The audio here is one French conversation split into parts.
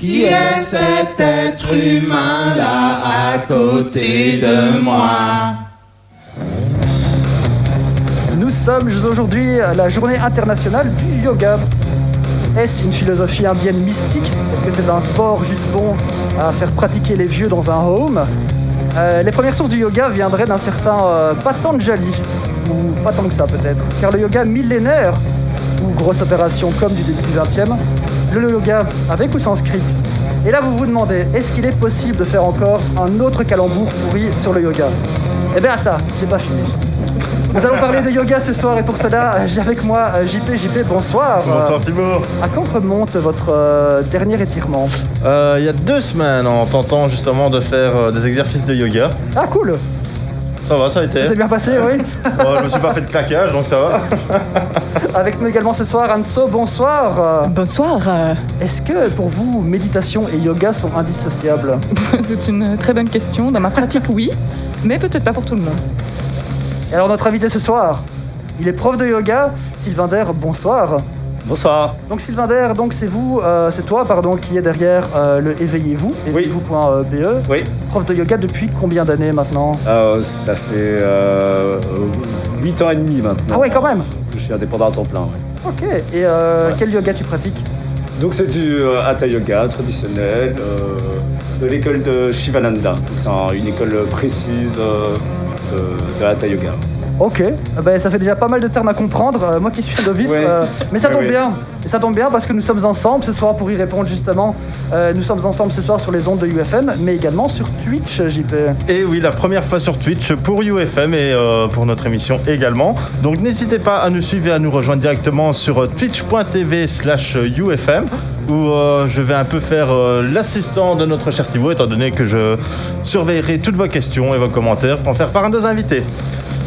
Qui est cet être humain là à côté de moi? Nous sommes aujourd'hui à la journée internationale du yoga. Est-ce une philosophie indienne mystique? Est-ce que c'est un sport juste bon à faire pratiquer les vieux dans un home? Les premières sources du yoga viendraient d'un certain Patanjali, ou pas tant que ça peut-être, car le yoga millénaire, ou grosse opération comme du début du XXe, le yoga avec ou sans script. Et là vous vous demandez, est-ce qu'il est possible de faire encore un autre calembour pourri sur le yoga? Eh bien attends, c'est pas fini. Nous allons parler de yoga ce soir et pour cela, j'ai avec moi JP, bonsoir. Bonsoir Thibaut. À quand remonte votre dernier étirement? Il y a 2 semaines en tentant justement de faire des exercices de yoga. Ah cool. Ça va, ça a été. Ça s'est bien passé, oui. Bon, je me suis pas fait de claquage donc ça va. Avec nous également ce soir, Anso, bonsoir. Bonsoir. Est-ce que pour vous, méditation et yoga sont indissociables? C'est une très bonne question. Dans ma pratique, oui, mais peut-être pas pour tout le monde. Et alors notre invité ce soir, il est prof de yoga, Sylvain Der, bonsoir. Bonsoir. Donc Sylvain Der, donc c'est toi qui est derrière le Éveillez-vous, Oui. éveillez-vous.be. Oui, Prof de yoga depuis combien d'années maintenant? ça fait 8 ans et demi maintenant. Ah ouais, quand même. Je suis indépendant à temps plein. Ouais. Ok, et quel yoga tu pratiques? Donc c'est du Hatha Yoga traditionnel de l'école de Shivananda. Donc c'est une école précise de Hatha Yoga. Ok, ben, ça fait déjà pas mal de termes à comprendre, moi qui suis un novice, Ouais. mais ça tombe Ouais. bien. Et ça tombe bien parce que nous sommes ensemble ce soir pour y répondre justement. Nous sommes ensemble ce soir sur les ondes de UFM, mais également sur Twitch, JP. Et oui, la première fois sur Twitch pour UFM et pour notre émission également. Donc n'hésitez pas à nous suivre et à nous rejoindre directement sur twitch.tv/UFM où je vais un peu faire l'assistant de notre cher Thibaut étant donné que je surveillerai toutes vos questions et vos commentaires pour en faire part à nos invités.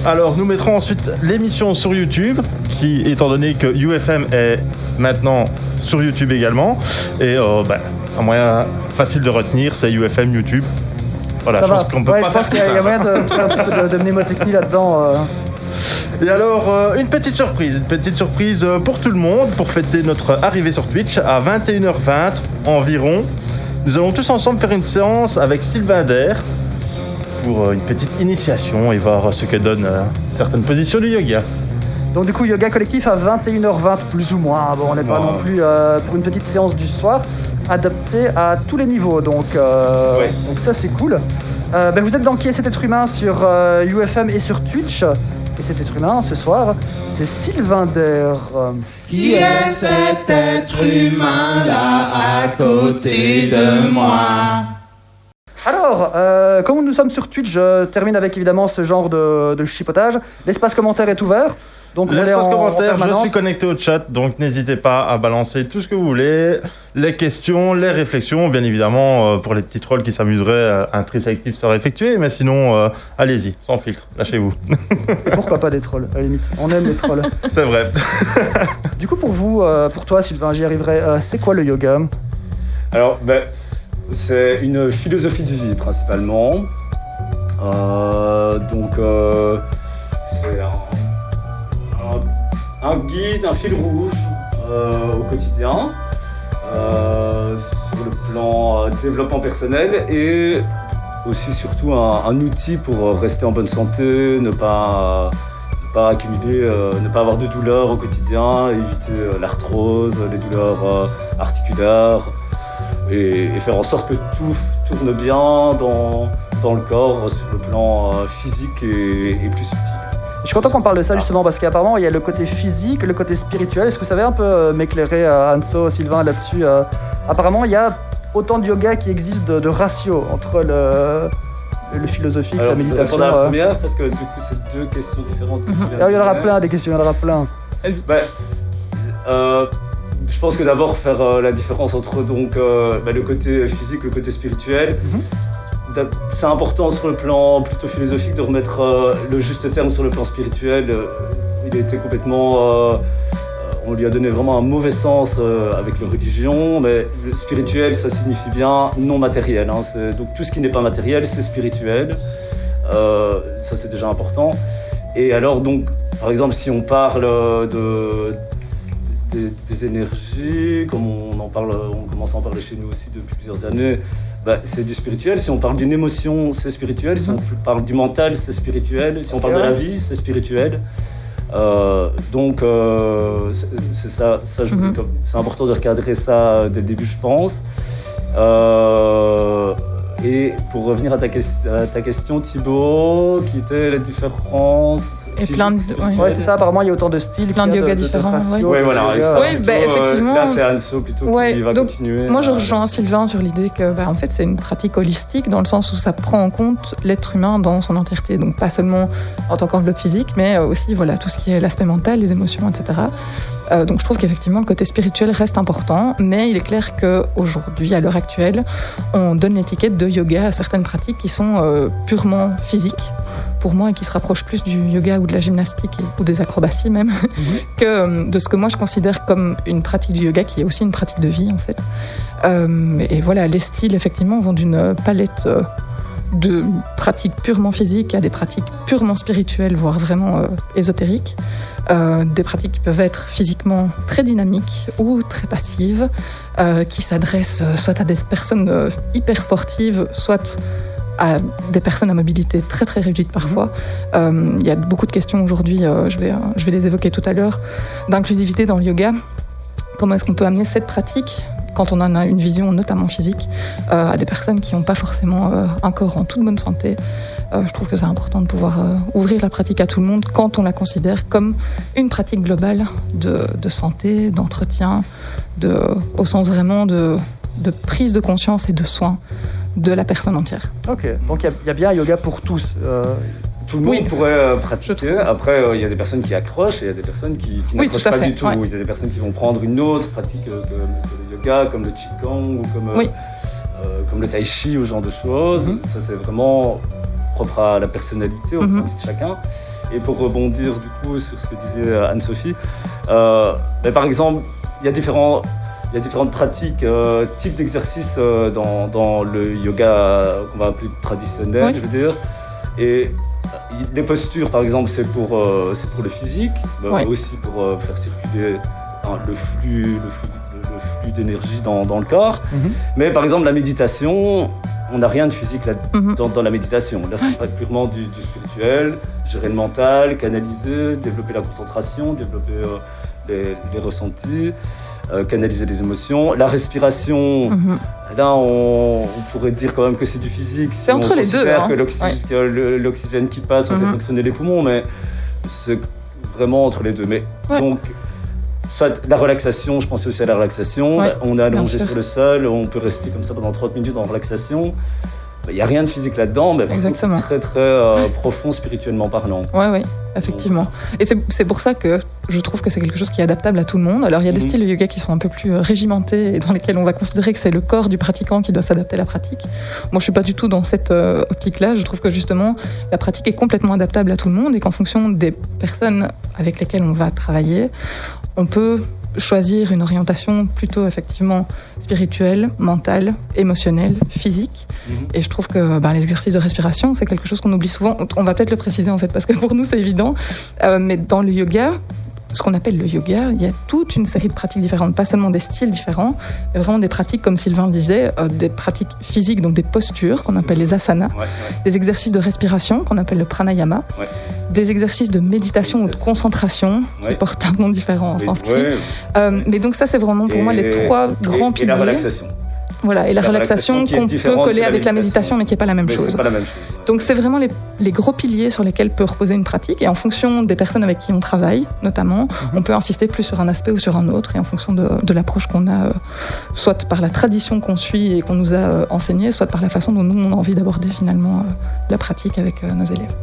Alors, nous mettrons ensuite l'émission sur YouTube, qui, étant donné que UFM est maintenant sur YouTube également, et un moyen facile de retenir, c'est UFM YouTube. Voilà, Ça je va. pense qu'on peut Ouais, pas je faire pense plus qu'il y a simple. moyen de trouver un petit peu de mnémotechnie là-dedans. Et alors, une petite surprise pour tout le monde, pour fêter notre arrivée sur Twitch à 21h20 environ. Nous allons tous ensemble faire une séance avec Sylvain Der pour une petite initiation et voir ce que donnent certaines positions du yoga. Donc du coup, yoga collectif à 21h20 plus ou moins. Bon, on n'est pas Ouais. non plus pour une petite séance du soir, adaptée à tous les niveaux. Donc, Ouais. donc ça, c'est cool. Ben, vous êtes dans Qui est cet être humain sur UFM et sur Twitch. Et cet être humain, ce soir, c'est Sylvain Der. Qui est cet être humain là à côté de moi? Alors, comme nous sommes sur Twitch, je termine avec évidemment ce genre de chipotage. L'espace commentaire est ouvert. Donc on est L'espace en commentaire, je permanence. suis connecté au chat, donc n'hésitez pas à balancer tout ce que vous voulez, les questions, les réflexions, bien évidemment, pour les petits trolls qui s'amuseraient, un tri sélectif sera effectué, mais sinon, allez-y, sans filtre, lâchez-vous. Et pourquoi pas des trolls, à la limite. On aime les trolls. C'est vrai. Du coup, pour toi, Sylvain, j'y arriverai. C'est quoi le yoga? Alors, c'est une philosophie de vie principalement. C'est un guide, un fil rouge au quotidien sur le plan développement personnel et aussi surtout un outil pour rester en bonne santé, ne pas accumuler, ne pas avoir de douleurs au quotidien, éviter l'arthrose, les douleurs articulaires et faire en sorte que tout tourne bien dans le corps sur le plan physique et plus subtil. Je suis content qu'on parle de ça justement parce qu'apparemment il y a le côté physique, le côté spirituel. Est-ce que vous savez un peu m'éclairer, Anso, Sylvain, là-dessus? Apparemment il y a autant de yoga qui existe de ratio entre le philosophique, Alors, la méditation. pour la première, parce que du coup c'est 2 questions différentes. Il y en aura plein des questions, il y en aura plein. Je pense que d'abord faire la différence entre le côté physique, le côté spirituel. C'est important sur le plan plutôt philosophique de remettre le juste terme sur le plan spirituel. Il a été complètement... on lui a donné vraiment un mauvais sens avec la religion, mais le spirituel, ça signifie bien non matériel. Hein. Donc tout ce qui n'est pas matériel, c'est spirituel. Ça, c'est déjà important. Et alors, donc, par exemple, si on parle des énergies, comme on commence à en parler chez nous aussi depuis plusieurs années. C'est du spirituel. Si on parle d'une émotion, c'est spirituel. Si on parle du mental, c'est spirituel. Si on parle de la vie, c'est spirituel. Donc c'est ça c'est important de recadrer ça dès le début, je pense. Et pour revenir à ta question, Thibaut, qui était la différence. Et plein de. Ouais, c'est ça, apparemment il y a autant de styles. Plein de yoga différents. Oui, voilà. Oui, effectivement. Là, c'est Anso plutôt qui va continuer. Moi, je rejoins Sylvain sur l'idée que, en fait, c'est une pratique holistique dans le sens où ça prend en compte l'être humain dans son entièreté. Donc, pas seulement en tant qu'enveloppe physique, mais aussi tout ce qui est l'aspect mental, les émotions, etc. Donc, je trouve qu'effectivement, le côté spirituel reste important, mais il est clair qu'aujourd'hui, à l'heure actuelle, on donne l'étiquette de yoga à certaines pratiques qui sont purement physiques, pour moi, et qui se rapprochent plus du yoga ou de la gymnastique ou des acrobaties même, que de ce que moi je considère comme une pratique du yoga, qui est aussi une pratique de vie, en fait. Et voilà, les styles, effectivement, vont d'une palette de pratiques purement physiques à des pratiques purement spirituelles, voire vraiment ésotériques. Des pratiques qui peuvent être physiquement très dynamiques ou très passives, qui s'adressent soit à des personnes hyper sportives, soit à des personnes à mobilité très très réduite parfois. Il y a beaucoup de questions aujourd'hui, je vais les évoquer tout à l'heure, d'inclusivité dans le yoga. Comment est-ce qu'on peut amener cette pratique, quand on en a une vision notamment physique, à des personnes qui n'ont pas forcément un corps en toute bonne santé. Je trouve que c'est important de pouvoir ouvrir la pratique à tout le monde quand on la considère comme une pratique globale de santé, d'entretien, au sens vraiment de prise de conscience et de soins de la personne entière. Ok, donc il y a bien un yoga pour tous. Tout le monde pourrait pratiquer. Après, il y a des personnes qui accrochent et il y a des personnes qui n'accrochent pas du tout. Il y a des personnes qui vont prendre une autre pratique que le yoga, comme le qigong ou comme le tai chi ou ce genre de choses. Ça, c'est vraiment propre à la personnalité de chacun. Et pour rebondir du coup sur ce que disait Anne-Sophie, par exemple, il y a différentes pratiques, types d'exercices dans le yoga qu'on va appeler traditionnel, je veux dire. Et les postures, par exemple, c'est pour le physique, aussi pour faire circuler le flux d'énergie dans le corps. Mais par exemple, la méditation, on n'a rien de physique dans la méditation. Là, c'est pas purement du spirituel, gérer le mental, canaliser, développer la concentration, développer les ressentis. Canaliser les émotions. La respiration, là on pourrait dire quand même que c'est du physique. C'est entre les deux. Que l'oxygène qui passe, on fait fonctionner les poumons, mais c'est vraiment entre les deux. Mais donc, soit la relaxation, je pensais aussi à la relaxation. On est allongé sur le sol, on peut rester comme ça pendant 30 minutes en relaxation. Il n'y a rien de physique là-dedans, mais c'est très très profond spirituellement parlant. Oui, effectivement. Et c'est pour ça que je trouve que c'est quelque chose qui est adaptable à tout le monde. Alors il y a des styles de yoga qui sont un peu plus régimentés et dans lesquels on va considérer que c'est le corps du pratiquant qui doit s'adapter à la pratique. Moi je ne suis pas du tout dans cette optique-là. Je trouve que justement la pratique est complètement adaptable à tout le monde et qu'en fonction des personnes avec lesquelles on va travailler, on peut choisir une orientation plutôt effectivement spirituelle, mentale, émotionnelle, physique. Et je trouve que les exercices de respiration, c'est quelque chose qu'on oublie souvent. On va peut-être le préciser en fait, parce que pour nous c'est évident. Mais dans le yoga, ce qu'on appelle le yoga, il y a toute une série de pratiques différentes, pas seulement des styles différents, mais vraiment des pratiques, comme Sylvain le disait, des pratiques physiques, donc des postures qu'on appelle les asanas, des exercices de respiration qu'on appelle le pranayama, des exercices de méditation ou de concentration qui portent un nom différent en sanskrit. Mais donc ça, c'est vraiment pour moi les trois grands piliers. Et la relaxation. Voilà, et la relaxation qu'on peut coller avec la méditation, mais qui n'est pas la même chose. C'est pas la même chose. Donc c'est vraiment les gros piliers sur lesquels peut reposer une pratique, et en fonction des personnes avec qui on travaille, notamment, on peut insister plus sur un aspect ou sur un autre, et en fonction de l'approche qu'on a, soit par la tradition qu'on suit et qu'on nous a enseignée, soit par la façon dont nous, on a envie d'aborder finalement la pratique avec nos élèves.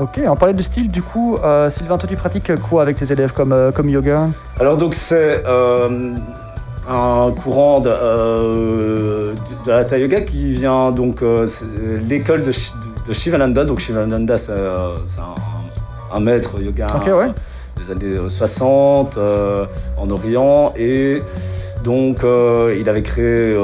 Ok, on parlait de style, du coup, Sylvain, toi tu pratiques quoi avec tes élèves comme yoga ? Alors donc c'est un courant de Hatha Yoga qui vient donc l'école de Shivananda. Donc Shivananda c'est un maître yoga des années 60 en Orient, et Donc il a créé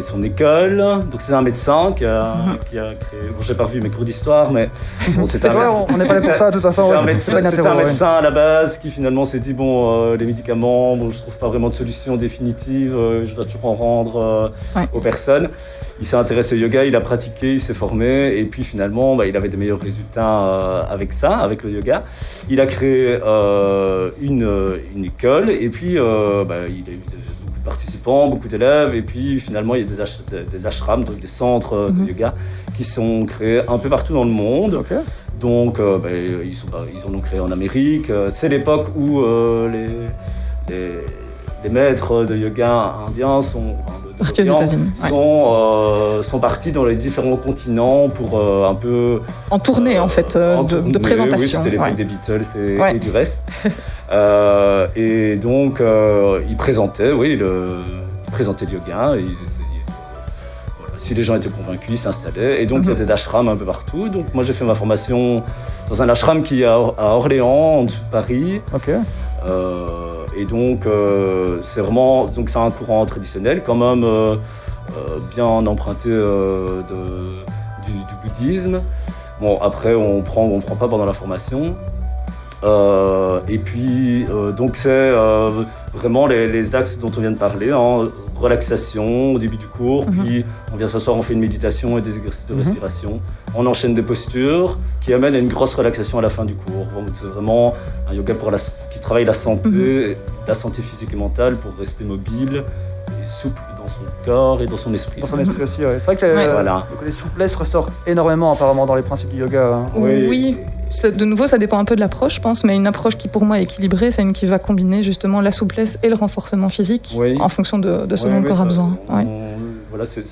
son école. Donc c'est un médecin qui a créé. Bon, j'ai pas vu mes cours d'histoire, mais bon, C'est vrai, on n'est pas là pour ça, de toute façon. C'était un médecin à la base qui finalement s'est dit bon, les médicaments, bon, je trouve pas vraiment de solution définitive. Je dois toujours en rendre aux personnes. Il s'est intéressé au yoga, il a pratiqué, il s'est formé, et puis finalement, il avait des meilleurs résultats avec ça, avec le yoga. Il a créé une école, et puis il a eu beaucoup de participants, beaucoup d'élèves, et puis finalement, il y a des ashrams, donc des centres de yoga, qui sont créés un peu partout dans le monde. Okay. Donc, ils en ont créé en Amérique. C'est l'époque où les maîtres de yoga indiens sont partis dans les différents continents pour un peu... En tournée, en fait, de présentation. Oui, c'était l'époque des Beatles et du reste. Et donc, ils présentaient le yoga. Et ils essayaient si les gens étaient convaincus, ils s'installaient. Et donc, il y a des ashrams un peu partout. Donc, moi, j'ai fait ma formation dans un ashram qui est à Orléans, en dessous de Paris. Ok. Et donc, c'est un courant traditionnel, quand même bien emprunté du bouddhisme. Bon, après, on prend pas pendant la formation. Et puis, donc, c'est vraiment les axes dont on vient de parler, hein. Relaxation au début du cours, puis on vient s'asseoir, on fait une méditation et des exercices de respiration. On enchaîne des postures qui amènent à une grosse relaxation à la fin du cours. Bon, c'est vraiment un yoga qui travaille la santé physique et mentale pour rester mobile et souple dans son corps et dans son esprit. Dans son esprit aussi, oui. C'est vrai que le côté souplesse ressort énormément apparemment dans les principes du yoga. Hein. Oui. De nouveau, ça dépend un peu de l'approche, je pense, mais une approche qui, pour moi, est équilibrée, c'est une qui va combiner justement la souplesse et le renforcement physique en fonction de ce dont le corps a besoin. Voilà, c'est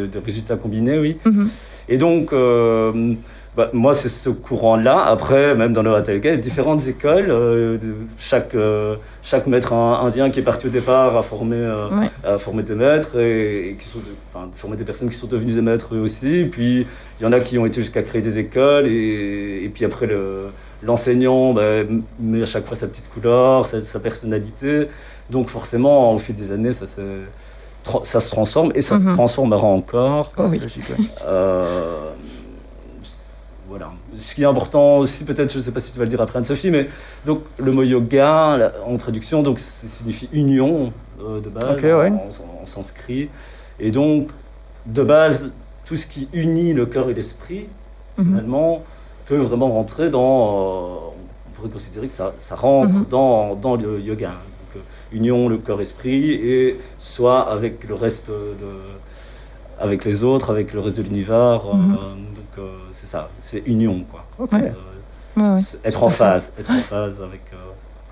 des résultats combinés, oui. Et donc, moi, c'est ce courant-là. Après, même dans le Hatha Yoga, il y a différentes écoles. Chaque maître indien qui est parti au départ a formé des maîtres et formé des personnes qui sont devenues des maîtres eux aussi. Et puis, il y en a qui ont été jusqu'à créer des écoles. Et puis après, l'enseignant met à chaque fois sa petite couleur, sa personnalité. Donc forcément, au fil des années, ça se transforme et ça se transformera encore. Oh oui. Voilà. Ce qui est important aussi, peut-être, je ne sais pas si tu vas le dire après Anne-Sophie, mais donc le mot yoga, en traduction, donc ça signifie union de base, en sanskrit. Et donc, de base, tout ce qui unit le cœur et l'esprit, finalement, peut vraiment rentrer on pourrait considérer que ça rentre dans le yoga. Donc, union, le corps-esprit, et soit avec le reste avec les autres, avec le reste de l'univers. Donc c'est ça, c'est union, quoi. Okay. Être en phase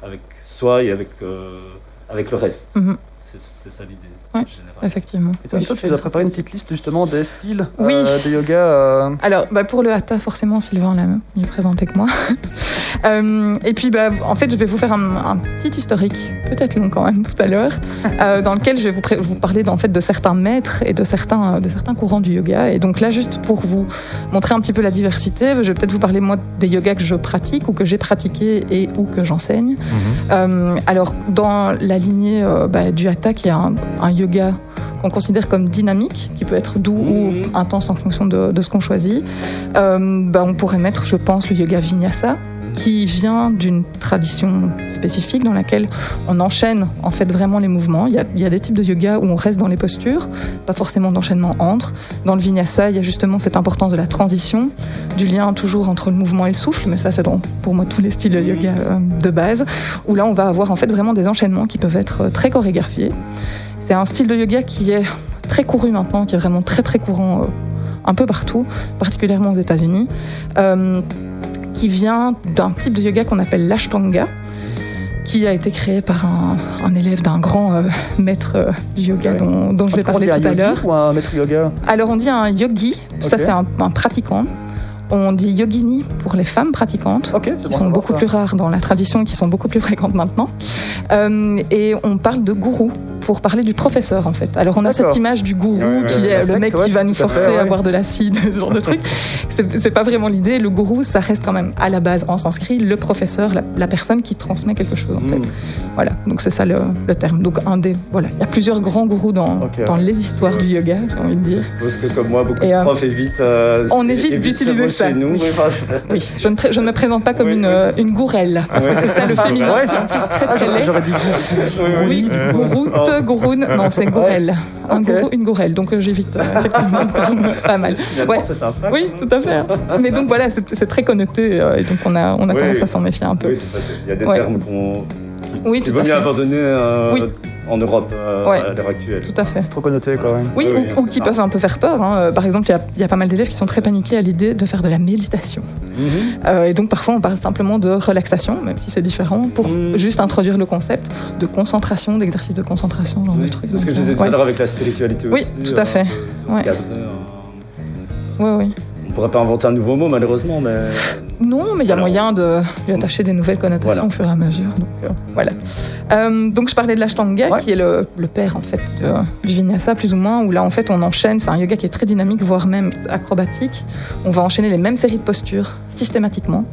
avec soi et avec le reste. C'est ça l'idée générale. Effectivement. Et toi, tu nous as préparé une petite liste justement des styles de yoga. Alors, pour le Hatha, forcément, Sylvain l'a mieux présenté que moi. Et puis, en fait, je vais vous faire un petit historique, peut-être long quand même tout à l'heure, dans lequel je vais vous parler en fait de certains maîtres et de certains courants du yoga. Et donc là, juste pour vous montrer un petit peu la diversité, je vais peut-être vous parler moi des yogas que je pratique ou que j'ai pratiqué et ou que j'enseigne. Alors, dans la lignée du Hatha, qui est un yoga qu'on considère comme dynamique, qui peut être doux ou intense en fonction de ce qu'on choisit, on pourrait mettre, je pense, le yoga vinyasa, qui vient d'une tradition spécifique dans laquelle on enchaîne en fait vraiment les mouvements. Il y a des types de yoga où on reste dans les postures, pas forcément d'enchaînement entre. Dans le vinyasa, il y a justement cette importance de la transition, du lien toujours entre le mouvement et le souffle, mais ça c'est pour moi tous les styles de yoga de base, où là on va avoir en fait vraiment des enchaînements qui peuvent être très chorégraphiés. C'est un style de yoga qui est très couru maintenant, qui est vraiment très très courant un peu partout, particulièrement aux États-Unis, qui vient d'un type de yoga qu'on appelle l'Ashtanga, qui a été créé par un élève d'un grand maître du yoga dont je vais parler tout à l'heure. Ou un maître yoga ? Alors on dit un yogi, ça c'est un pratiquant. On dit yogini pour les femmes pratiquantes, qui sont beaucoup plus rares dans la tradition, qui sont beaucoup plus fréquentes maintenant. Et on parle de gourou pour parler du professeur en fait. Alors on a cette image du gourou qui est le mec qui va nous forcer à boire de l'acide, ce genre de truc. C'est pas vraiment l'idée. Le gourou, ça reste quand même à la base en sanskrit le professeur, la personne qui transmet quelque chose en fait. Voilà, donc c'est ça le terme. Donc voilà, il y a plusieurs grands gourous dans les histoires du yoga, j'ai envie de dire. Je suppose que comme moi, beaucoup de profs évitent. On évite d'utiliser ça. Chez nous. Oui, je ne me présente pas comme une gourelle, parce que c'est ça le féminin, qui est en plus très laid. J'aurais dit Oui, gouroune, non, c'est gourelle. Un gourou, une gourelle, donc j'évite effectivement pas mal. Ouais. C'est sympa. Oui, tout à fait. Mais donc voilà, c'est très connoté, et donc on a tendance à s'en méfier un peu. Oui, c'est ça. Il y a des termes qu'il vaut mieux abandonner en Europe à l'heure actuelle. Tout à fait. Trop connoté, quoi. Oui, ou qui peuvent un peu faire peur. Par exemple, il y a pas mal d'élèves qui sont très paniqués à l'idée de faire de la méditation. Et donc parfois on parle simplement de relaxation, même si c'est différent, pour juste introduire le concept de concentration, d'exercice de concentration, genre de trucs. C'est ce que je disais tout à l'heure avec la spiritualité aussi. Oui, tout à fait. Oui. On pourrait pas inventer un nouveau mot, malheureusement, mais... Non, mais il y a moyen de lui attacher des nouvelles connotations au fur et à mesure. Donc, voilà. Donc, je parlais de l'Ashtanga, qui est le père, en fait, du Vinyasa, plus ou moins, où là, en fait, on enchaîne. C'est un yoga qui est très dynamique, voire même acrobatique. On va enchaîner les mêmes séries de postures, systématiquement.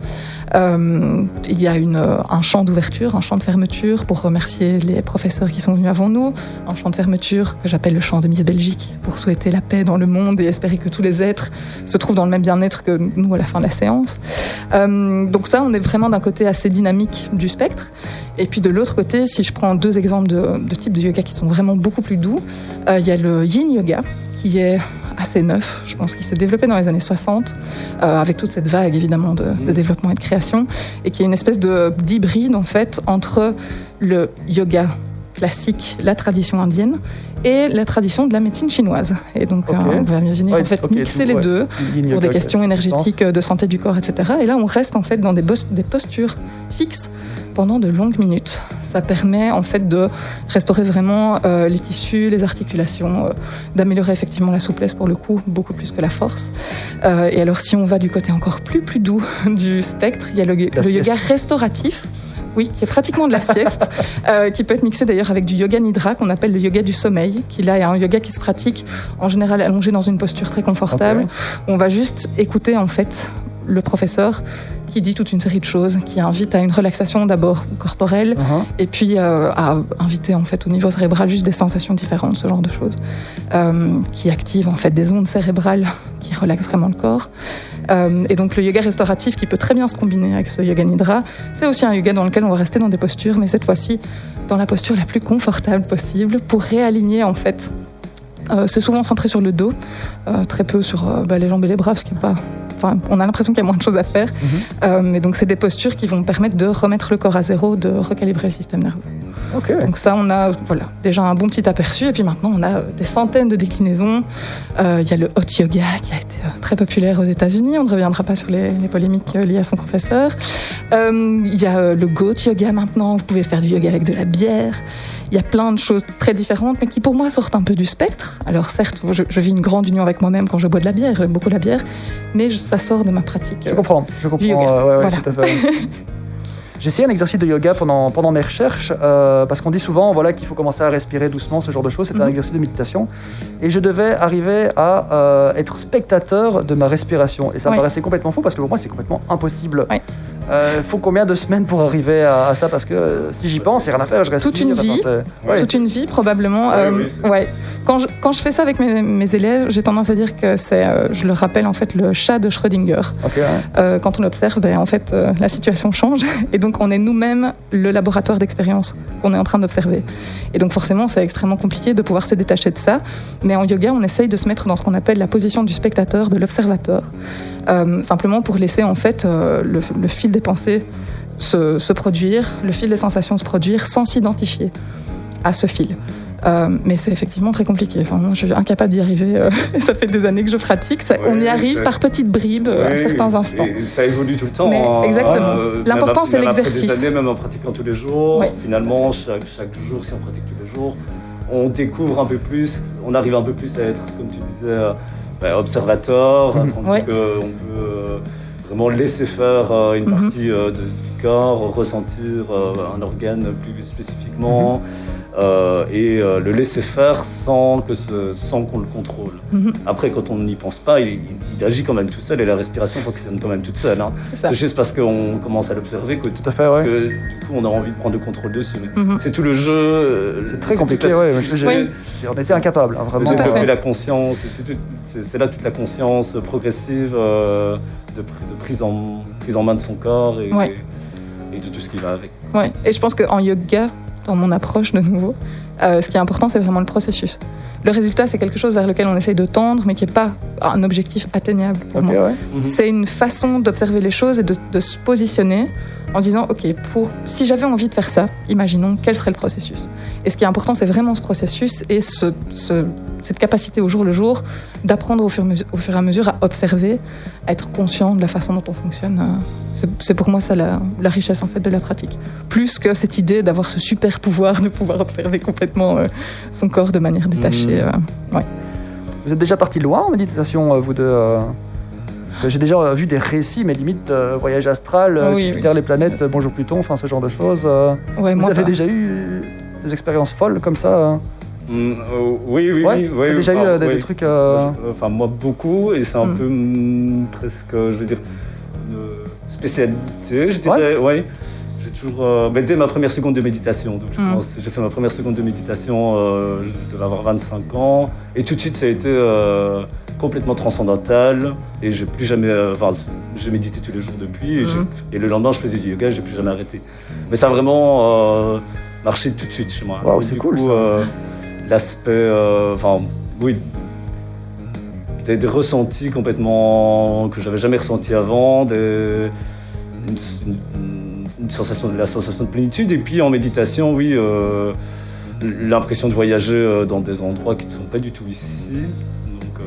Il y a un chant d'ouverture, un chant de fermeture pour remercier les professeurs qui sont venus avant nous, un chant de fermeture que j'appelle le chant de Miss Belgique pour souhaiter la paix dans le monde et espérer que tous les êtres se trouvent dans le même bien-être que nous à la fin de la séance. Donc ça, on est vraiment d'un côté assez dynamique du spectre. Et puis de l'autre côté, si je prends deux exemples de types de yoga qui sont vraiment beaucoup plus doux, il y a le Yin Yoga qui est assez neuf, je pense qu'il s'est développé dans les années 60, avec toute cette vague évidemment de développement et de création, et qui est une espèce d'hybride en fait entre le yoga classique, la tradition indienne, et la tradition de la médecine chinoise. Et donc on va imaginer en fait mixer les deux pour des questions énergétiques, de santé du corps, etc. Et là on reste en fait dans des postures fixes pendant de longues minutes. Ça permet en fait de restaurer vraiment les tissus, les articulations, d'améliorer effectivement la souplesse pour le coup, beaucoup plus que la force. Et alors si on va du côté encore plus doux du spectre, il y a le yoga restauratif. Oui, qui est pratiquement de la sieste, qui peut être mixé d'ailleurs avec du yoga nidra, qu'on appelle le yoga du sommeil, qui là est un yoga qui se pratique en général allongé dans une posture très confortable, où on va juste écouter en fait le professeur qui dit toute une série de choses, qui invite à une relaxation d'abord corporelle, et puis à inviter en fait au niveau cérébral juste des sensations différentes, ce genre de choses, qui active en fait des ondes cérébrales qui relaxent vraiment le corps. Et donc le yoga restauratif qui peut très bien se combiner avec ce yoga nidra, c'est aussi un yoga dans lequel on va rester dans des postures, mais cette fois-ci dans la posture la plus confortable possible pour réaligner en fait. C'est souvent centré sur le dos, très peu sur les jambes et les bras, parce qu'il y a pas... Enfin, on a l'impression qu'il y a moins de choses à faire. Et donc, c'est des postures qui vont permettre de remettre le corps à zéro, de recalibrer le système nerveux. Donc ça, on a déjà un bon petit aperçu. Et puis maintenant, on a des centaines de déclinaisons. Il y a le hot yoga qui a été très populaire aux États-Unis. On ne reviendra pas sur les polémiques liées à son professeur. Il y a le goat yoga maintenant. Vous pouvez faire du yoga avec de la bière. Il y a plein de choses très différentes, mais qui pour moi sortent un peu du spectre. Alors certes, je vis une grande union avec moi-même quand je bois de la bière, j'aime beaucoup la bière, mais ça sort de ma pratique. Je comprends. Voilà. Tout à fait. J'ai essayé un exercice de yoga pendant mes recherches, parce qu'on dit souvent qu'il faut commencer à respirer doucement, ce genre de choses. C'est un exercice de méditation. Et je devais arriver à être spectateur de ma respiration. Et ça me paraissait complètement fou, parce que pour moi, c'est complètement impossible. Faut combien de semaines pour arriver à ça? Parce que si j'y pense, il n'y a rien à faire, je respire. Toute une vie, probablement. Quand je fais ça avec mes élèves, j'ai tendance à dire que c'est, je leur rappelle en fait le chat de Schrödinger. Quand on observe, en fait, la situation change. Et donc, on est nous-mêmes le laboratoire d'expérience qu'on est en train d'observer. Et donc, forcément, c'est extrêmement compliqué de pouvoir se détacher de ça. Mais en yoga, on essaye de se mettre dans ce qu'on appelle la position du spectateur, de l'observateur. Simplement pour laisser en fait le fil des pensées se produire, le fil des sensations se produire sans s'identifier à ce fil. Mais c'est effectivement très compliqué. Enfin, moi, je suis incapable d'y arriver. Et ça fait des années que je pratique. On y arrive par petites bribes à certains instants. Et ça évolue tout le temps. Mais, exactement. L'important, c'est l'exercice. Après des années, même en pratiquant tous les jours, finalement, chaque jour, si on pratique tous les jours, on découvre un peu plus, on arrive un peu plus à être, comme tu disais, observateur, qu'on peut vraiment laisser faire une partie corps, ressentir un organe plus spécifiquement, et le laisser faire sans qu'on le contrôle. Après, quand on n'y pense pas, il agit quand même tout seul et la respiration fonctionne quand même toute seule. Hein. C'est juste parce qu'on commence à l'observer que, Tout à fait, ouais. que du coup on a envie de prendre le contrôle dessus. Mais c'est tout le jeu. C'est très compliqué, ouais. On était incapable, hein, vraiment. De Tout à développer fait. la conscience, c'est là toute la conscience progressive de prise en main de son corps et de tout ce qui va avec. Ouais. Et je pense qu'en yoga, dans mon approche de nouveau, ce qui est important, c'est vraiment le processus. Le résultat, c'est quelque chose vers lequel on essaye de tendre, mais qui n'est pas un objectif atteignable pour moi. Ouais. C'est une façon d'observer les choses et de se positionner en disant, OK, si j'avais envie de faire ça, imaginons, quel serait le processus? Et ce qui est important, c'est vraiment ce processus et cette capacité au jour le jour d'apprendre au fur et à mesure à observer, à être conscient de la façon dont on fonctionne. C'est pour moi ça la richesse en fait de la pratique. Plus que cette idée d'avoir ce super pouvoir de pouvoir observer complètement son corps de manière détachée. Ouais. Vous êtes déjà parti loin en méditation, vous deux Parce que j'ai déjà vu des récits, mais limite voyage astral, Jupiter, les planètes, bonjour Pluton, enfin ce genre de choses. Ouais, Vous moi, avez pas. déjà eu des expériences folles comme ça Oui. T'as déjà eu des oui. trucs Enfin, moi, beaucoup, et c'est un peu presque, je veux dire, une spécialité, je dirais. Ouais. J'ai toujours. Dès ma première seconde de méditation, donc j'ai fait ma première seconde de méditation, je devais avoir 25 ans, et tout de suite, ça a été complètement transcendantal, et j'ai plus jamais. J'ai médité tous les jours depuis, et le lendemain, je faisais du yoga, j'ai plus jamais arrêté. Mais ça a vraiment marché tout de suite chez moi. Wow, c'est cool, ça. L'aspect, des ressentis complètement que j'avais jamais ressentis avant, la sensation de plénitude, et puis en méditation, l'impression de voyager dans des endroits qui ne sont pas du tout ici. Donc,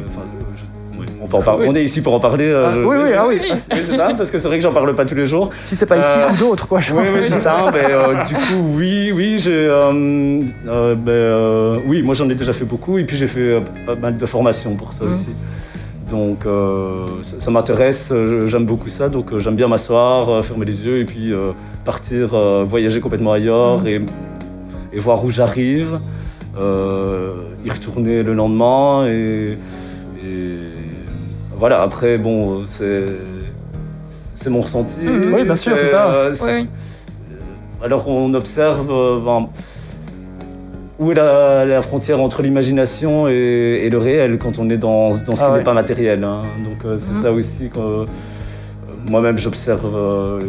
on peut en parler. On est ici pour en parler. Oui, Oui, c'est ça, parce que c'est vrai que j'en parle pas tous les jours. Si c'est pas ici ou d'autres, quoi. Oui, c'est ça. Du coup, oui, j'ai. Moi, j'en ai déjà fait beaucoup, et puis j'ai fait pas mal de formations pour ça aussi. Donc, ça m'intéresse, j'aime beaucoup ça. Donc, j'aime bien m'asseoir, fermer les yeux, et puis partir, voyager complètement ailleurs et voir où j'arrive, y retourner le lendemain, et voilà. Après, bon, c'est mon ressenti. Oui, bien sûr, c'est ça. Alors, on observe où est la frontière entre l'imagination et le réel quand on est dans ce qui n'est pas matériel. Hein. Donc, c'est ça aussi que moi-même j'observe.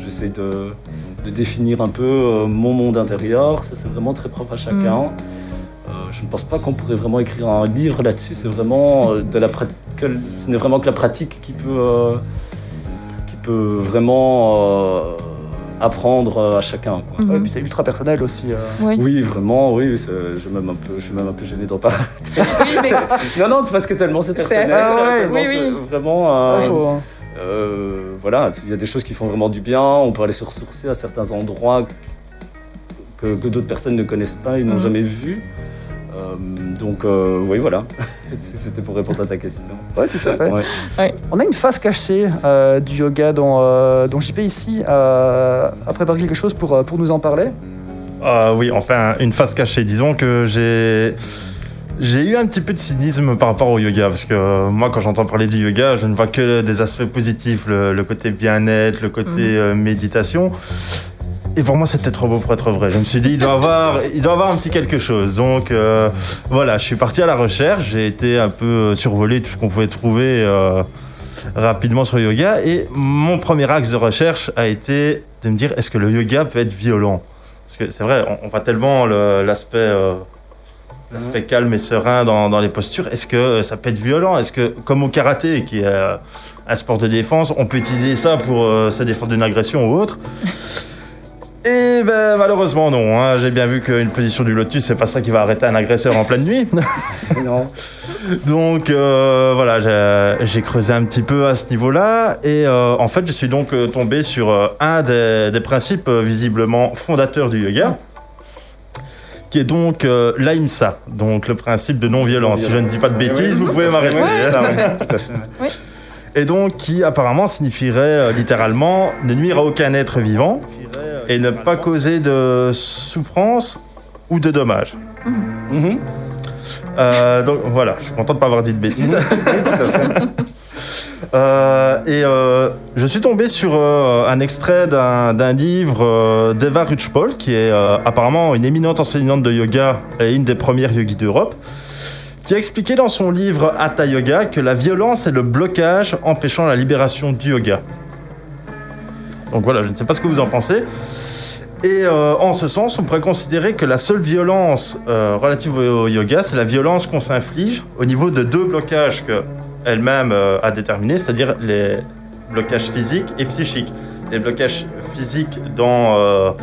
J'essaie de définir un peu mon monde intérieur. Ça, c'est vraiment très propre à chacun. Je ne pense pas qu'on pourrait vraiment écrire un livre là-dessus. C'est vraiment ce n'est vraiment que la pratique qui peut vraiment apprendre à chacun. Quoi. Ouais, puis c'est ultra personnel aussi. Oui, vraiment, oui. Je suis même un peu gêné d'en parler. Oui, mais Non, c'est parce que tellement c'est personnel. oui. Vraiment. Voilà, il y a des choses qui font vraiment du bien. On peut aller se ressourcer à certains endroits que d'autres personnes ne connaissent pas et n'ont jamais vus. Donc, oui, voilà. C'était pour répondre à ta question. Oui, tout à fait. Ouais. On a une phase cachée du yoga dont JP ici a préparé quelque chose pour nous en parler. Oui, enfin, une face cachée. Disons que j'ai eu un petit peu de cynisme par rapport au yoga, parce que moi, quand j'entends parler du yoga, je ne vois que des aspects positifs, le côté bien-être, le côté méditation. Et pour moi, c'était trop beau pour être vrai. Je me suis dit, il doit avoir un petit quelque chose. Donc, voilà, je suis parti à la recherche. J'ai été un peu survolé tout ce qu'on pouvait trouver rapidement sur le yoga. Et mon premier axe de recherche a été de me dire, est-ce que le yoga peut être violent ? Parce que c'est vrai, on voit tellement l'aspect calme et serein dans les postures. Est-ce que ça peut être violent ? Est-ce que, comme au karaté, qui est un sport de défense, on peut utiliser ça pour se défendre d'une agression ou autre ? Et malheureusement non, hein. J'ai bien vu qu'une position du lotus, c'est pas ça qui va arrêter un agresseur en pleine nuit. Non. Donc voilà, j'ai creusé un petit peu à ce niveau-là, et en fait je suis donc tombé sur un des principes visiblement fondateurs du yoga, qui est donc l'ahimsa, donc le principe de non-violence. Si je ne dis pas de bêtises, vous pouvez m'arrêter. Ouais, tout à fait. Tout à fait. Oui. Et donc qui apparemment signifierait littéralement ne nuire à aucun être vivant et ne pas causer de souffrance ou de dommages. Donc voilà, je suis content de ne pas avoir dit de bêtises. Je suis tombé sur un extrait d'un livre d'Eva Ruchpol, qui est apparemment une éminente enseignante de yoga et une des premières yogis d'Europe, qui a expliqué dans son livre Hatha Yoga que la violence est le blocage empêchant la libération du yoga. Donc voilà, je ne sais pas ce que vous en pensez. Et en ce sens, on pourrait considérer que la seule violence relative au yoga, c'est la violence qu'on s'inflige au niveau de 2 blocages qu'elle-même a déterminés, c'est-à-dire les blocages physiques et psychiques. Les blocages physiques dans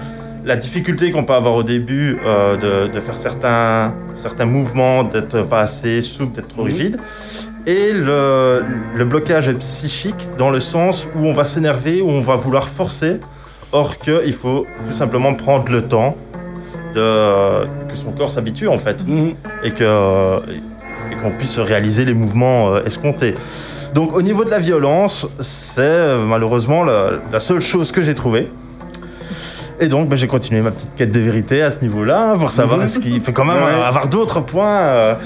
la difficulté qu'on peut avoir au début de faire certains mouvements, d'être pas assez souple, d'être trop rigide. Et le blocage psychique dans le sens où on va s'énerver, où on va vouloir forcer. Or qu'il faut tout simplement prendre le temps que son corps s'habitue en fait et qu'on puisse réaliser les mouvements escomptés. Donc au niveau de la violence, c'est malheureusement la seule chose que j'ai trouvée. Et donc j'ai continué ma petite quête de vérité à ce niveau-là pour savoir est-ce qu'il faut quand même avoir d'autres points.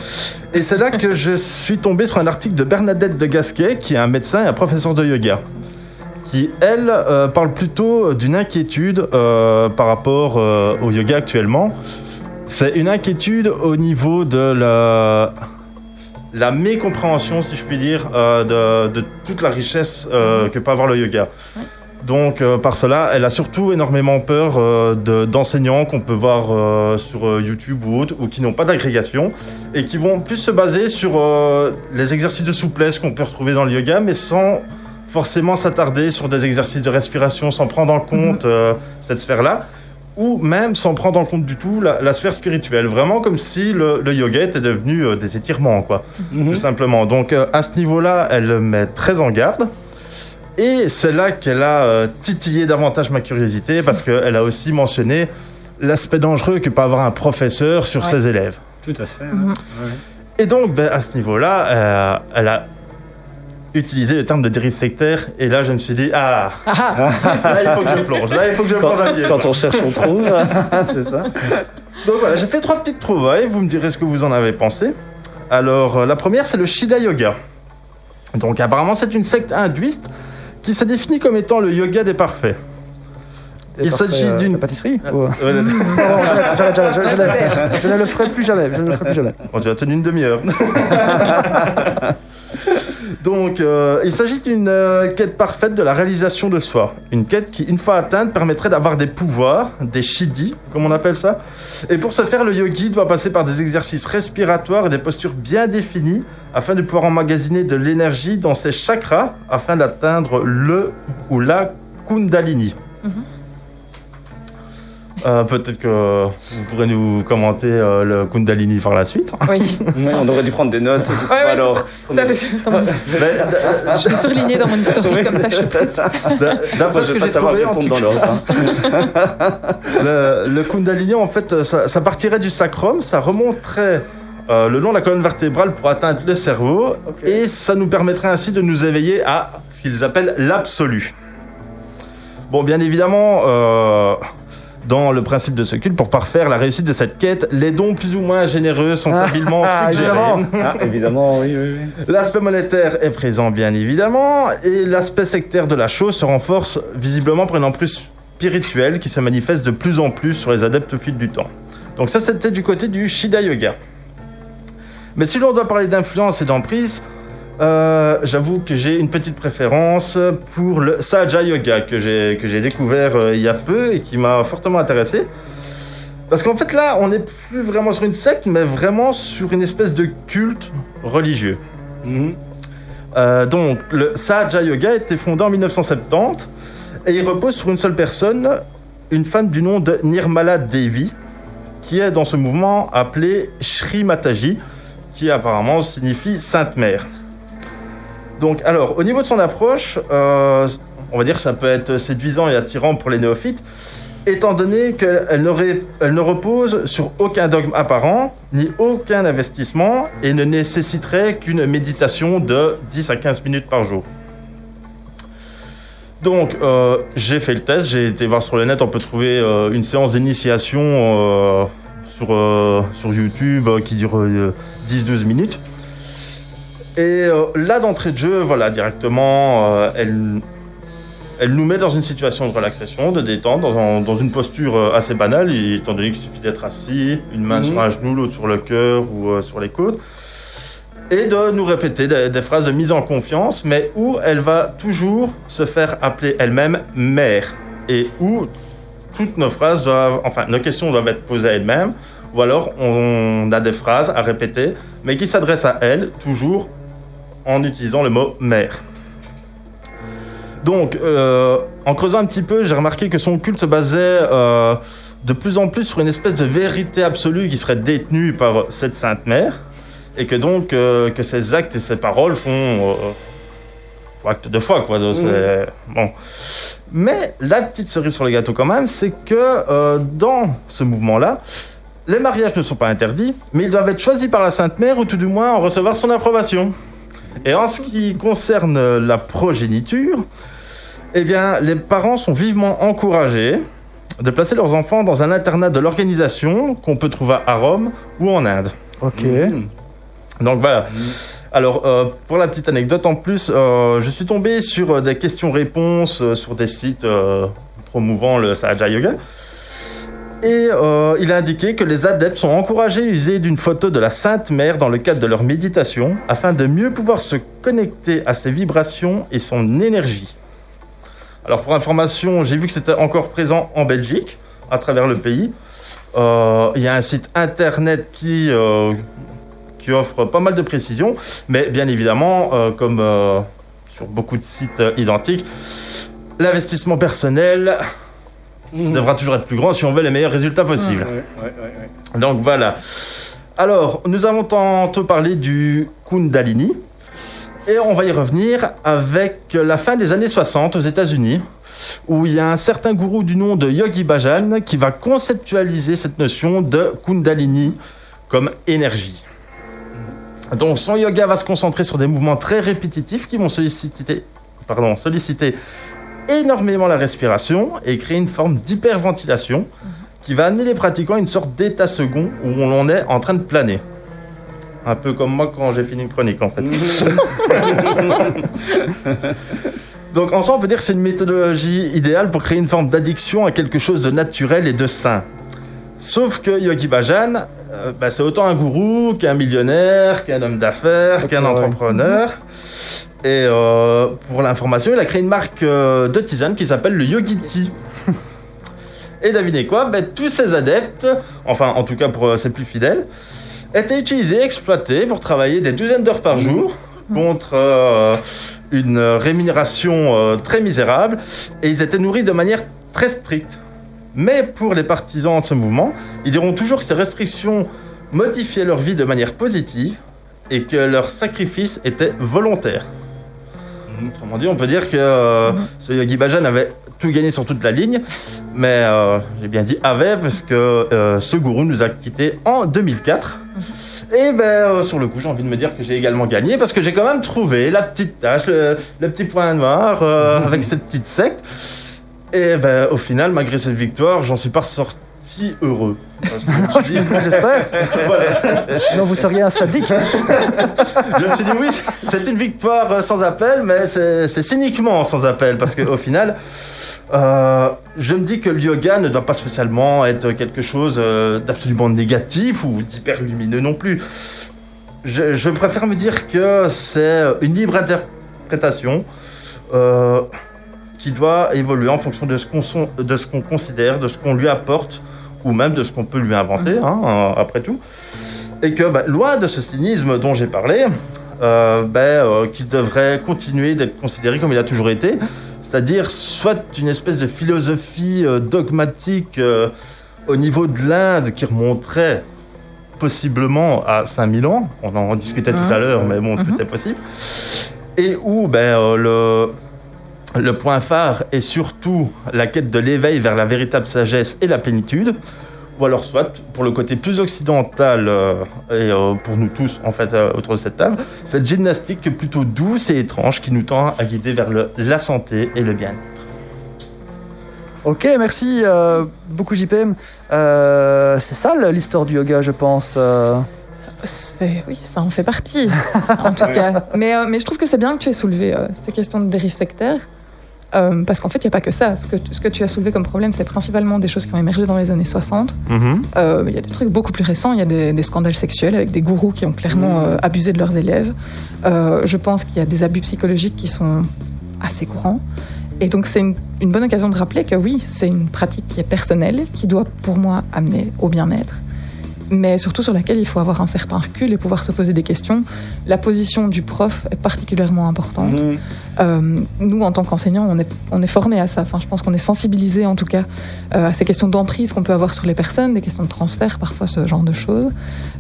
Et c'est là que je suis tombé sur un article de Bernadette de Gasquet, qui est un médecin et un professeur de yoga, qui, elle, parle plutôt d'une inquiétude par rapport au yoga actuellement. C'est une inquiétude au niveau de la mécompréhension, si je puis dire, de toute la richesse que peut avoir le yoga. Donc, par cela, elle a surtout énormément peur d'enseignants qu'on peut voir sur YouTube ou autres, ou qui n'ont pas d'agrégation, et qui vont plus se baser sur les exercices de souplesse qu'on peut retrouver dans le yoga, mais sans forcément s'attarder sur des exercices de respiration, sans prendre en compte cette sphère-là, ou même sans prendre en compte du tout la sphère spirituelle. Vraiment comme si le yoga était devenu des étirements, quoi, tout simplement. Donc à ce niveau-là, elle met très en garde. Et c'est là qu'elle a titillé davantage ma curiosité, parce qu'elle a aussi mentionné l'aspect dangereux que peut avoir un professeur sur ses élèves. Tout à fait. Et donc, à ce niveau-là, elle a utilisé le terme de dérive sectaire, et là je me suis dit là il faut que je plonge, un pied. Quand on cherche on trouve. C'est ça. Donc voilà, j'ai fait 3 petites trouvailles, vous me direz ce que vous en avez pensé. Alors la première, c'est le Siddha Yoga. Donc apparemment c'est une secte hindouiste qui se définit comme étant le yoga des parfaits. Il s'agit d'une pâtisserie. Je ne le ferai plus jamais. Bon, tu as tenu une demi-heure. Donc, il s'agit d'une quête parfaite de la réalisation de soi. Une quête qui, une fois atteinte, permettrait d'avoir des pouvoirs, des siddhis, comme on appelle ça. Et pour ce faire, le yogi doit passer par des exercices respiratoires et des postures bien définies afin de pouvoir emmagasiner de l'énergie dans ses chakras afin d'atteindre le ou la Kundalini. Peut-être que vous pourrez nous commenter le Kundalini par la suite. Oui. On aurait dû prendre des notes. Alors, ça fait je l'ai surligné dans mon historique, comme ça je suis prête. D'après ce que j'ai trouvé, en tout dans l'ordre. Le Kundalini, en fait, ça partirait du sacrum, ça remonterait le long de la colonne vertébrale pour atteindre le cerveau, et ça nous permettrait ainsi de nous éveiller à ce qu'ils appellent l'absolu. Bon, bien évidemment, dans le principe de ce culte, pour parfaire la réussite de cette quête, les dons plus ou moins généreux sont habilement suggérés. Évidemment, oui. L'aspect monétaire est présent, bien évidemment, et l'aspect sectaire de la chose se renforce visiblement par une emprise spirituelle qui se manifeste de plus en plus sur les adeptes au fil du temps. Donc ça, c'était du côté du Siddha Yoga. Mais si l'on doit parler d'influence et d'emprise, j'avoue que j'ai une petite préférence pour le Sahaja Yoga que j'ai découvert il y a peu et qui m'a fortement intéressé. Parce qu'en fait là, on n'est plus vraiment sur une secte, mais vraiment sur une espèce de culte religieux. Donc le Sahaja Yoga a été fondé en 1970 et il repose sur une seule personne, une femme du nom de Nirmala Devi, qui est dans ce mouvement appelé Shri Mataji, qui apparemment signifie Sainte Mère. Donc, alors, au niveau de son approche, on va dire que ça peut être séduisant et attirant pour les néophytes, étant donné qu'elle ne repose sur aucun dogme apparent, ni aucun investissement, et ne nécessiterait qu'une méditation de 10 à 15 minutes par jour. Donc, j'ai fait le test, j'ai été voir sur le net, on peut trouver une séance d'initiation sur YouTube qui dure 10-12 minutes. Et là, d'entrée de jeu, voilà, directement, elle nous met dans une situation de relaxation, de détente, dans une posture assez banale, étant donné qu'il suffit d'être assis, une main sur un genou, l'autre sur le cœur ou sur les côtes, et de nous répéter des phrases de mise en confiance, mais où elle va toujours se faire appeler elle-même mère, et où toutes nos phrases nos questions doivent être posées à elle-même, ou alors on a des phrases à répéter, mais qui s'adressent à elle, toujours en utilisant le mot mère. Donc, en creusant un petit peu, j'ai remarqué que son culte se basait de plus en plus sur une espèce de vérité absolue qui serait détenue par cette Sainte Mère, et que donc que ses actes et ses paroles font acte de foi, quoi. C'est, bon. Mais la petite cerise sur le gâteau quand même, c'est que dans ce mouvement-là, les mariages ne sont pas interdits, mais ils doivent être choisis par la Sainte Mère ou tout du moins en recevoir son approbation. Et en ce qui concerne la progéniture, eh bien, les parents sont vivement encouragés de placer leurs enfants dans un internat de l'organisation qu'on peut trouver à Rome ou en Inde. Ok. Donc voilà. Alors, pour la petite anecdote en plus, je suis tombé sur des questions-réponses sur des sites promouvant le Sahaja Yoga. Et il a indiqué que les adeptes sont encouragés à user d'une photo de la Sainte Mère dans le cadre de leur méditation afin de mieux pouvoir se connecter à ses vibrations et son énergie. Alors pour information, j'ai vu que c'était encore présent en Belgique, à travers le pays. Il y a un site internet qui offre pas mal de précisions, mais bien évidemment, comme sur beaucoup de sites identiques, l'investissement personnel devra toujours être plus grand si on veut les meilleurs résultats possibles. Ouais. Donc voilà. Alors, nous avons tantôt parlé du Kundalini, et on va y revenir avec la fin des années 60 aux États-Unis, où il y a un certain gourou du nom de Yogi Bhajan qui va conceptualiser cette notion de Kundalini comme énergie. Donc son yoga va se concentrer sur des mouvements très répétitifs qui vont solliciter énormément la respiration et créer une forme d'hyperventilation qui va amener les pratiquants à une sorte d'état second où on est en train de planer. Un peu comme moi quand j'ai fini une chronique en fait. Donc en soi on peut dire que c'est une méthodologie idéale pour créer une forme d'addiction à quelque chose de naturel et de sain. Sauf que Yogi Bhajan, c'est autant un gourou qu'un millionnaire, qu'un homme d'affaires, qu'un entrepreneur. Et pour l'information, il a créé une marque de tisane qui s'appelle le Yogi Tea. Et devinez quoi, tous ses adeptes, enfin en tout cas pour ses plus fidèles, étaient utilisés, exploités pour travailler des douzaines d'heures par jour contre une rémunération très misérable. Et ils étaient nourris de manière très stricte. Mais pour les partisans de ce mouvement, ils diront toujours que ces restrictions modifiaient leur vie de manière positive et que leur sacrifice était volontaire. Autrement dit, on peut dire que ce Yogi Bhajan avait tout gagné sur toute la ligne, mais j'ai bien dit avait parce que ce gourou nous a quittés en 2004. Et sur le coup, j'ai envie de me dire que j'ai également gagné parce que j'ai quand même trouvé la petite tache, le petit point noir avec cette petite secte. Et au final, malgré cette victoire, j'en suis pas sorti heureux. Parce que je me suis dit... J'espère. Voilà. Non, vous seriez un sadique. Je me suis dit oui, c'est une victoire sans appel, mais c'est cyniquement sans appel. Parce qu'au final, je me dis que le yoga ne doit pas spécialement être quelque chose d'absolument négatif ou d'hyper lumineux non plus. Je préfère me dire que c'est une libre interprétation qui doit évoluer en fonction de ce qu'on considère, de ce qu'on lui apporte, ou même de ce qu'on peut lui inventer, après tout. Et que, loin de ce cynisme dont j'ai parlé, qu'il devrait continuer d'être considéré comme il a toujours été, c'est-à-dire soit une espèce de philosophie dogmatique au niveau de l'Inde qui remonterait possiblement à 5000 ans, on en discutait tout à l'heure, mais bon, tout est possible, et où le point phare est surtout la quête de l'éveil vers la véritable sagesse et la plénitude, ou alors soit, pour le côté plus occidental, et pour nous tous, en fait, autour de cette table, cette gymnastique plutôt douce et étrange qui nous tend à guider vers la santé et le bien-être. Ok, merci beaucoup JPM. C'est ça l'histoire du yoga, je pense. Oui, ça en fait partie, en tout cas. Mais je trouve que c'est bien que tu aies soulevé ces questions de dérive sectaire, parce qu'en fait, il n'y a pas que ça. Ce que tu as soulevé comme problème, c'est principalement des choses qui ont émergé dans les années 60. Il y a des trucs beaucoup plus récents. Il y a des scandales sexuels avec des gourous qui ont clairement abusé de leurs élèves. Je pense qu'il y a des abus psychologiques qui sont assez courants. Et donc, c'est une bonne occasion de rappeler que oui, c'est une pratique qui est personnelle, qui doit, pour moi, amener au bien-être, mais surtout sur laquelle il faut avoir un certain recul et pouvoir se poser des questions. La position du prof est particulièrement importante. Nous, en tant qu'enseignants, on est formés à ça. Enfin, je pense qu'on est sensibilisés, en tout cas, à ces questions d'emprise qu'on peut avoir sur les personnes, des questions de transfert, parfois ce genre de choses.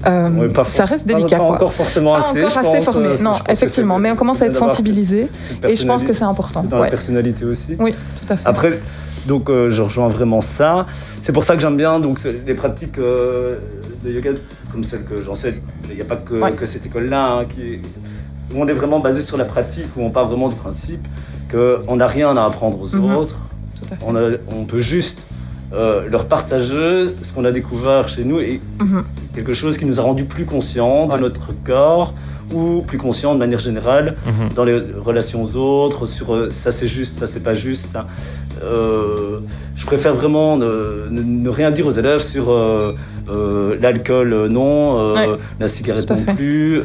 Ça reste délicat. Pas encore forcément assez, encore je assez pense. formé. Non, effectivement, mais on commence à être sensibilisé. Et je pense que c'est important. C'est dans la personnalité aussi. Oui, tout à fait. Après, donc, je rejoins vraiment ça. C'est pour ça que j'aime bien donc, les pratiques de yoga comme celles que j'enseigne. Il n'y a pas que cette école-là où on est vraiment basé sur la pratique, où on part vraiment du principe qu'on n'a rien à apprendre aux autres. Tout à fait. On peut juste leur partager ce qu'on a découvert chez nous et quelque chose qui nous a rendu plus conscients de notre corps ou plus conscients de manière générale dans les relations aux autres, sur ça c'est juste, ça c'est pas juste. Je préfère vraiment ne rien dire aux élèves sur l'alcool non, la cigarette non plus,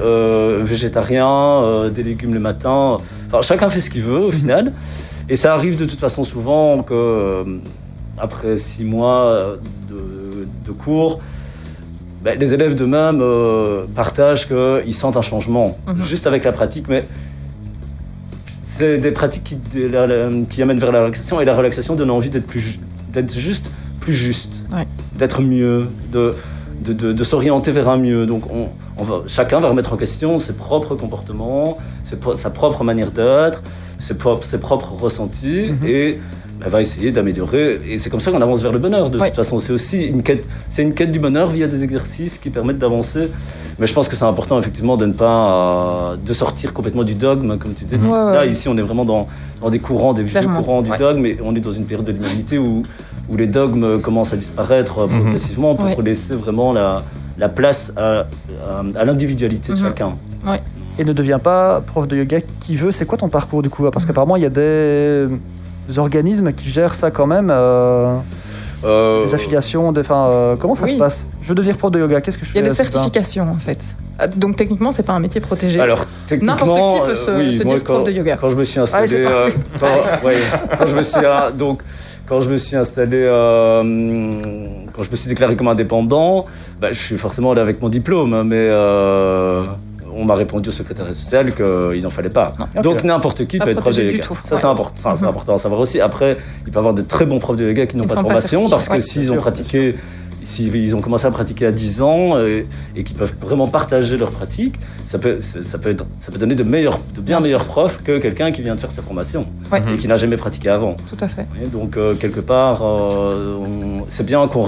végétarien, des légumes le matin. Enfin, chacun fait ce qu'il veut au final. Et ça arrive de toute façon souvent que après 6 mois de cours, les élèves d'eux-mêmes partagent qu'ils sentent un changement juste avec la pratique, mais c'est des pratiques qui amènent vers la relaxation, et la relaxation donne envie d'être juste plus juste, d'être mieux, de s'orienter vers un mieux. Donc chacun va remettre en question ses propres comportements, sa propre manière d'être, ses propres ressentis, et va essayer d'améliorer. Et c'est comme ça qu'on avance vers le bonheur. De toute façon, c'est aussi une quête du bonheur via des exercices qui permettent d'avancer. Mais je pense que c'est important effectivement de sortir complètement du dogme, comme tu disais. Là, ici, on est vraiment dans des courants, des vieux courants du dogme, et on est dans une période de l'humanité où les dogmes commencent à disparaître progressivement pour laisser vraiment la place à l'individualité de chacun. Et ne deviens pas prof de yoga qui veut. C'est quoi ton parcours du coup? Parce qu'apparemment, il y a des organismes qui gèrent ça quand même. Des affiliations, comment ça se passe? Je veux devenir prof de yoga, qu'est-ce que je fais? Il y a des certifications en fait. Donc techniquement, c'est pas un métier protégé. Alors techniquement, n'importe qui peut se dire prof de yoga. Quand je me suis installé, quand je me suis déclaré comme indépendant, je suis forcément allé avec mon diplôme, mais on m'a répondu au secrétariat social qu'il n'en fallait pas. Donc n'importe qui peut être prof de yoga. Ça c'est important. C'est important à savoir aussi. Après, il peut y avoir de très bons profs de yoga qui n'ont pas de formation, parce que s'ils ont commencé à pratiquer à 10 ans et qui peuvent vraiment partager leur pratique, ça peut donner de bien meilleurs profs que quelqu'un qui vient de faire sa formation et qui n'a jamais pratiqué avant. Tout à fait. Et donc quelque part, c'est bien qu'on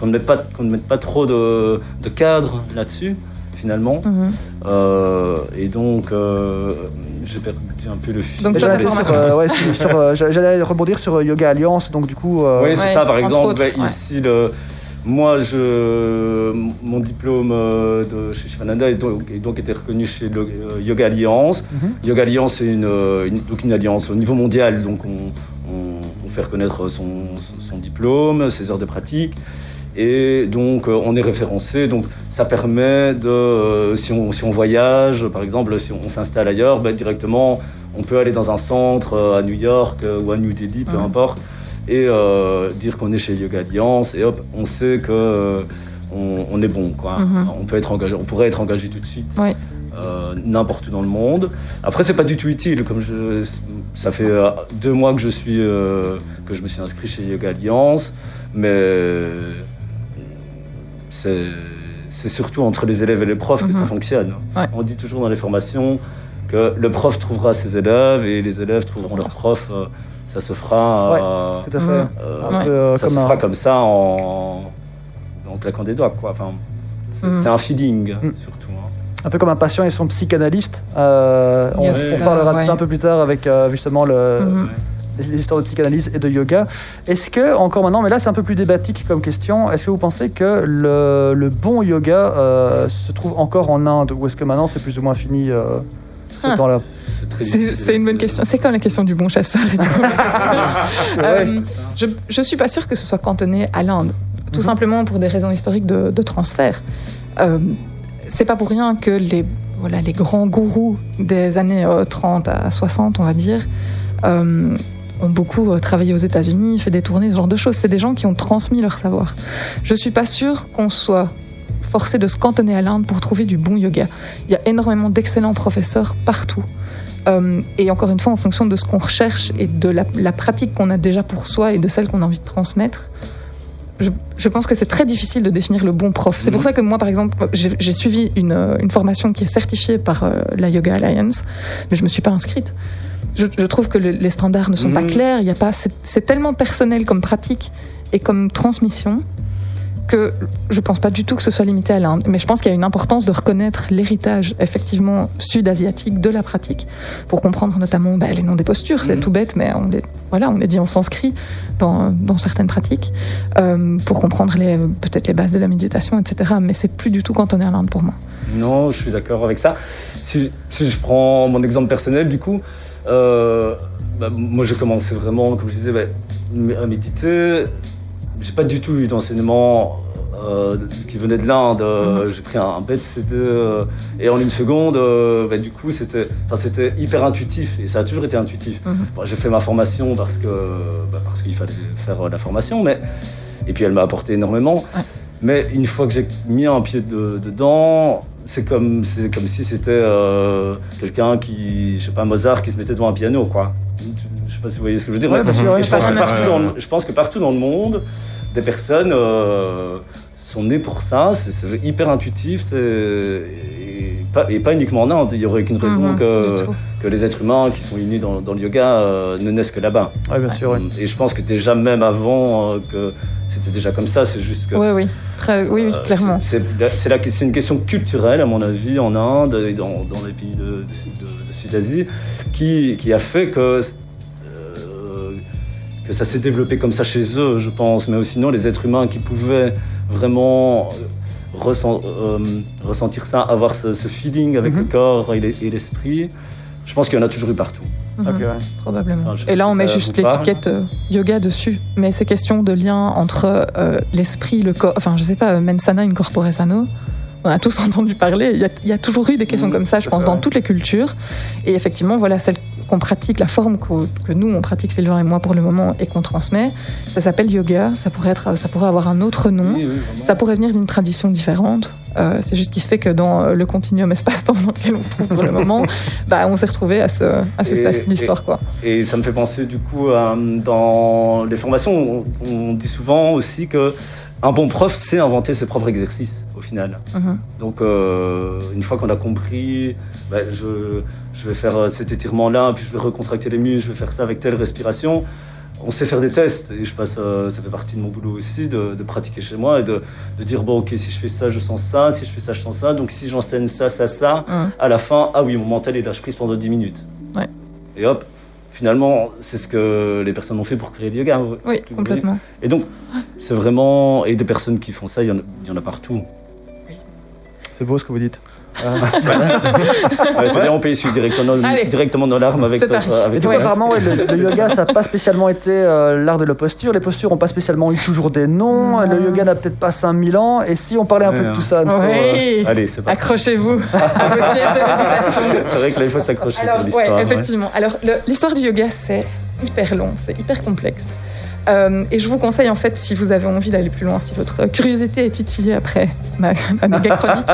ne mette pas trop de cadre là-dessus finalement. Et donc j'ai perdu un peu le fil. Donc j'allais rebondir sur Yoga Alliance, donc du coup. Oui, c'est ça. Par exemple, ici moi, mon diplôme de chez Shivananda est donc été reconnu chez Yoga Alliance. Yoga Alliance, c'est une alliance au niveau mondial, donc on fait reconnaître son diplôme, ses heures de pratique. Et donc, on est référencé. Donc, ça permet si on voyage, par exemple, si on s'installe ailleurs, directement, on peut aller dans un centre à New York ou à New Delhi, peu importe, et dire qu'on est chez Yoga Alliance, et hop, on sait que on est bon, quoi. On pourrait être engagé tout de suite. N'importe où dans le monde. Après, c'est pas du tout utile. Ça fait 2 mois que je me suis inscrit chez Yoga Alliance, mais c'est surtout entre les élèves et les profs que ça fonctionne. On dit toujours dans les formations que le prof trouvera ses élèves et les élèves trouveront leurs profs. Ça se fera. Tout à fait. Ça se fera comme ça en claquant des doigts, quoi. Enfin, c'est un feeling surtout. Un peu comme un patient et son psychanalyste. On parlera de ça un peu plus tard avec justement les histoires de psychanalyse et de yoga. Est-ce que, encore maintenant, mais là c'est un peu plus débatique comme question, est-ce que vous pensez que le bon yoga se trouve encore en Inde, ou est-ce que maintenant c'est plus ou moins fini ce temps-là? C'est une bonne question. C'est comme la question du bon chasseur et du mauvais chasseur. Je suis pas sûre que ce soit cantonné à l'Inde, tout simplement pour des raisons historiques de transfert. C'est pas pour rien que les grands gourous des années 30 à 60, on va dire, ont beaucoup travaillé aux États-Unis, fait des tournées, ce genre de choses. C'est des gens qui ont transmis leur savoir. Je suis pas sûre qu'on soit forcé de se cantonner à l'Inde pour trouver du bon yoga. Il y a énormément d'excellents professeurs partout. Et encore une fois, en fonction de ce qu'on recherche et de la pratique qu'on a déjà pour soi et de celle qu'on a envie de transmettre, je pense que c'est très difficile de définir le bon prof. C'est pour ça que moi, par exemple, j'ai suivi une formation qui est certifiée par la Yoga Alliance, mais je me suis pas inscrite. Je trouve que les standards ne sont pas clairs. Il y a pas, c'est tellement personnel comme pratique et comme transmission que je pense pas du tout que ce soit limité à l'Inde. Mais je pense qu'il y a une importance de reconnaître l'héritage effectivement sud-asiatique de la pratique pour comprendre notamment les noms des postures. C'est tout bête, mais on les dit en sanskrit dans certaines pratiques pour comprendre peut-être les bases de la méditation, etc. Mais c'est plus du tout cantonné à l'Inde pour moi. Non, je suis d'accord avec ça. Si je prends mon exemple personnel, du coup, moi j'ai commencé vraiment, comme je disais, à méditer. J'ai pas du tout eu d'enseignement qui venait de l'Inde. J'ai pris un bête CD et en une seconde, du coup, c'était hyper intuitif et ça a toujours été intuitif. J'ai fait ma formation parce qu'il fallait faire la formation, et puis elle m'a apporté énormément. Ouais. Mais une fois que j'ai mis un pied dedans, c'est comme si c'était quelqu'un qui, je sais pas, Mozart qui se mettait devant un piano, quoi. Je sais pas si vous voyez ce que je veux dire. Ouais, Je pense que partout dans le monde, des personnes sont nées pour ça. C'est hyper intuitif. Et pas uniquement en Inde. Il n'y aurait aucune raison que les êtres humains qui sont unis dans le yoga ne naissent que là-bas. Oui, bien sûr. Oui. Et je pense que déjà, même avant, que c'était déjà comme ça. C'est juste que... Oui, clairement. C'est une question culturelle, à mon avis, en Inde et dans les pays de Sud-Asie, qui a fait que ça s'est développé comme ça chez eux, je pense. Mais sinon, les êtres humains qui pouvaient vraiment ressentir ça, avoir ce feeling avec le corps et l'esprit, je pense qu'il y en a toujours eu partout. Probablement. Et là, on met juste l'étiquette yoga dessus. Mais ces questions de lien entre l'esprit, le corps... Enfin, je sais pas, mens sana in corpore sano, on a tous entendu parler. Il y a toujours eu des questions comme ça, je pense, dans toutes les cultures. Et effectivement, voilà, celle qu'on pratique, la forme que nous, on pratique, Sylvain et moi, pour le moment, et qu'on transmet, ça s'appelle yoga. Ça pourrait avoir un autre nom. Oui, ça pourrait venir d'une tradition différente. C'est juste qu'il se fait que dans le continuum espace-temps dans lequel on se trouve pour le moment, on s'est retrouvé à ce stade de l'histoire, quoi. Et ça me fait penser, du coup, dans les formations, on dit souvent aussi que un bon prof sait inventer ses propres exercices, au final. Donc, une fois qu'on a compris, je vais faire cet étirement-là, puis je vais recontracter les muscles, je vais faire ça avec telle respiration. On sait faire des tests, et ça fait partie de mon boulot aussi, de pratiquer chez moi, et de dire, bon, ok, si je fais ça, je sens ça, si je fais ça, je sens ça, donc si j'enseigne ça, à la fin, ah oui, mon mental est lâche prise pendant 10 minutes. Ouais. Et hop, finalement, c'est ce que les personnes ont fait pour créer le yoga. Oui, complètement. Et donc, c'est vraiment... Et des personnes qui font ça, il y en a partout. Oui. C'est beau ce que vous dites. C'est bien, on peut essuyer directement nos larmes avec apparemment, le yoga, ça n'a pas spécialement été l'art de la posture. Les postures n'ont pas spécialement eu toujours des noms. Le yoga n'a peut-être pas 5000 ans. Et si on parlait un peu de tout ça allez, c'est parti. Accrochez-vous à vos sièges de méditation. C'est vrai que là, il faut s'accrocher pour l'histoire. Effectivement. Alors, l'histoire du yoga, c'est hyper long, c'est hyper complexe. Et je vous conseille, en fait, si vous avez envie d'aller plus loin, si votre curiosité est titillée après ma méga chronique,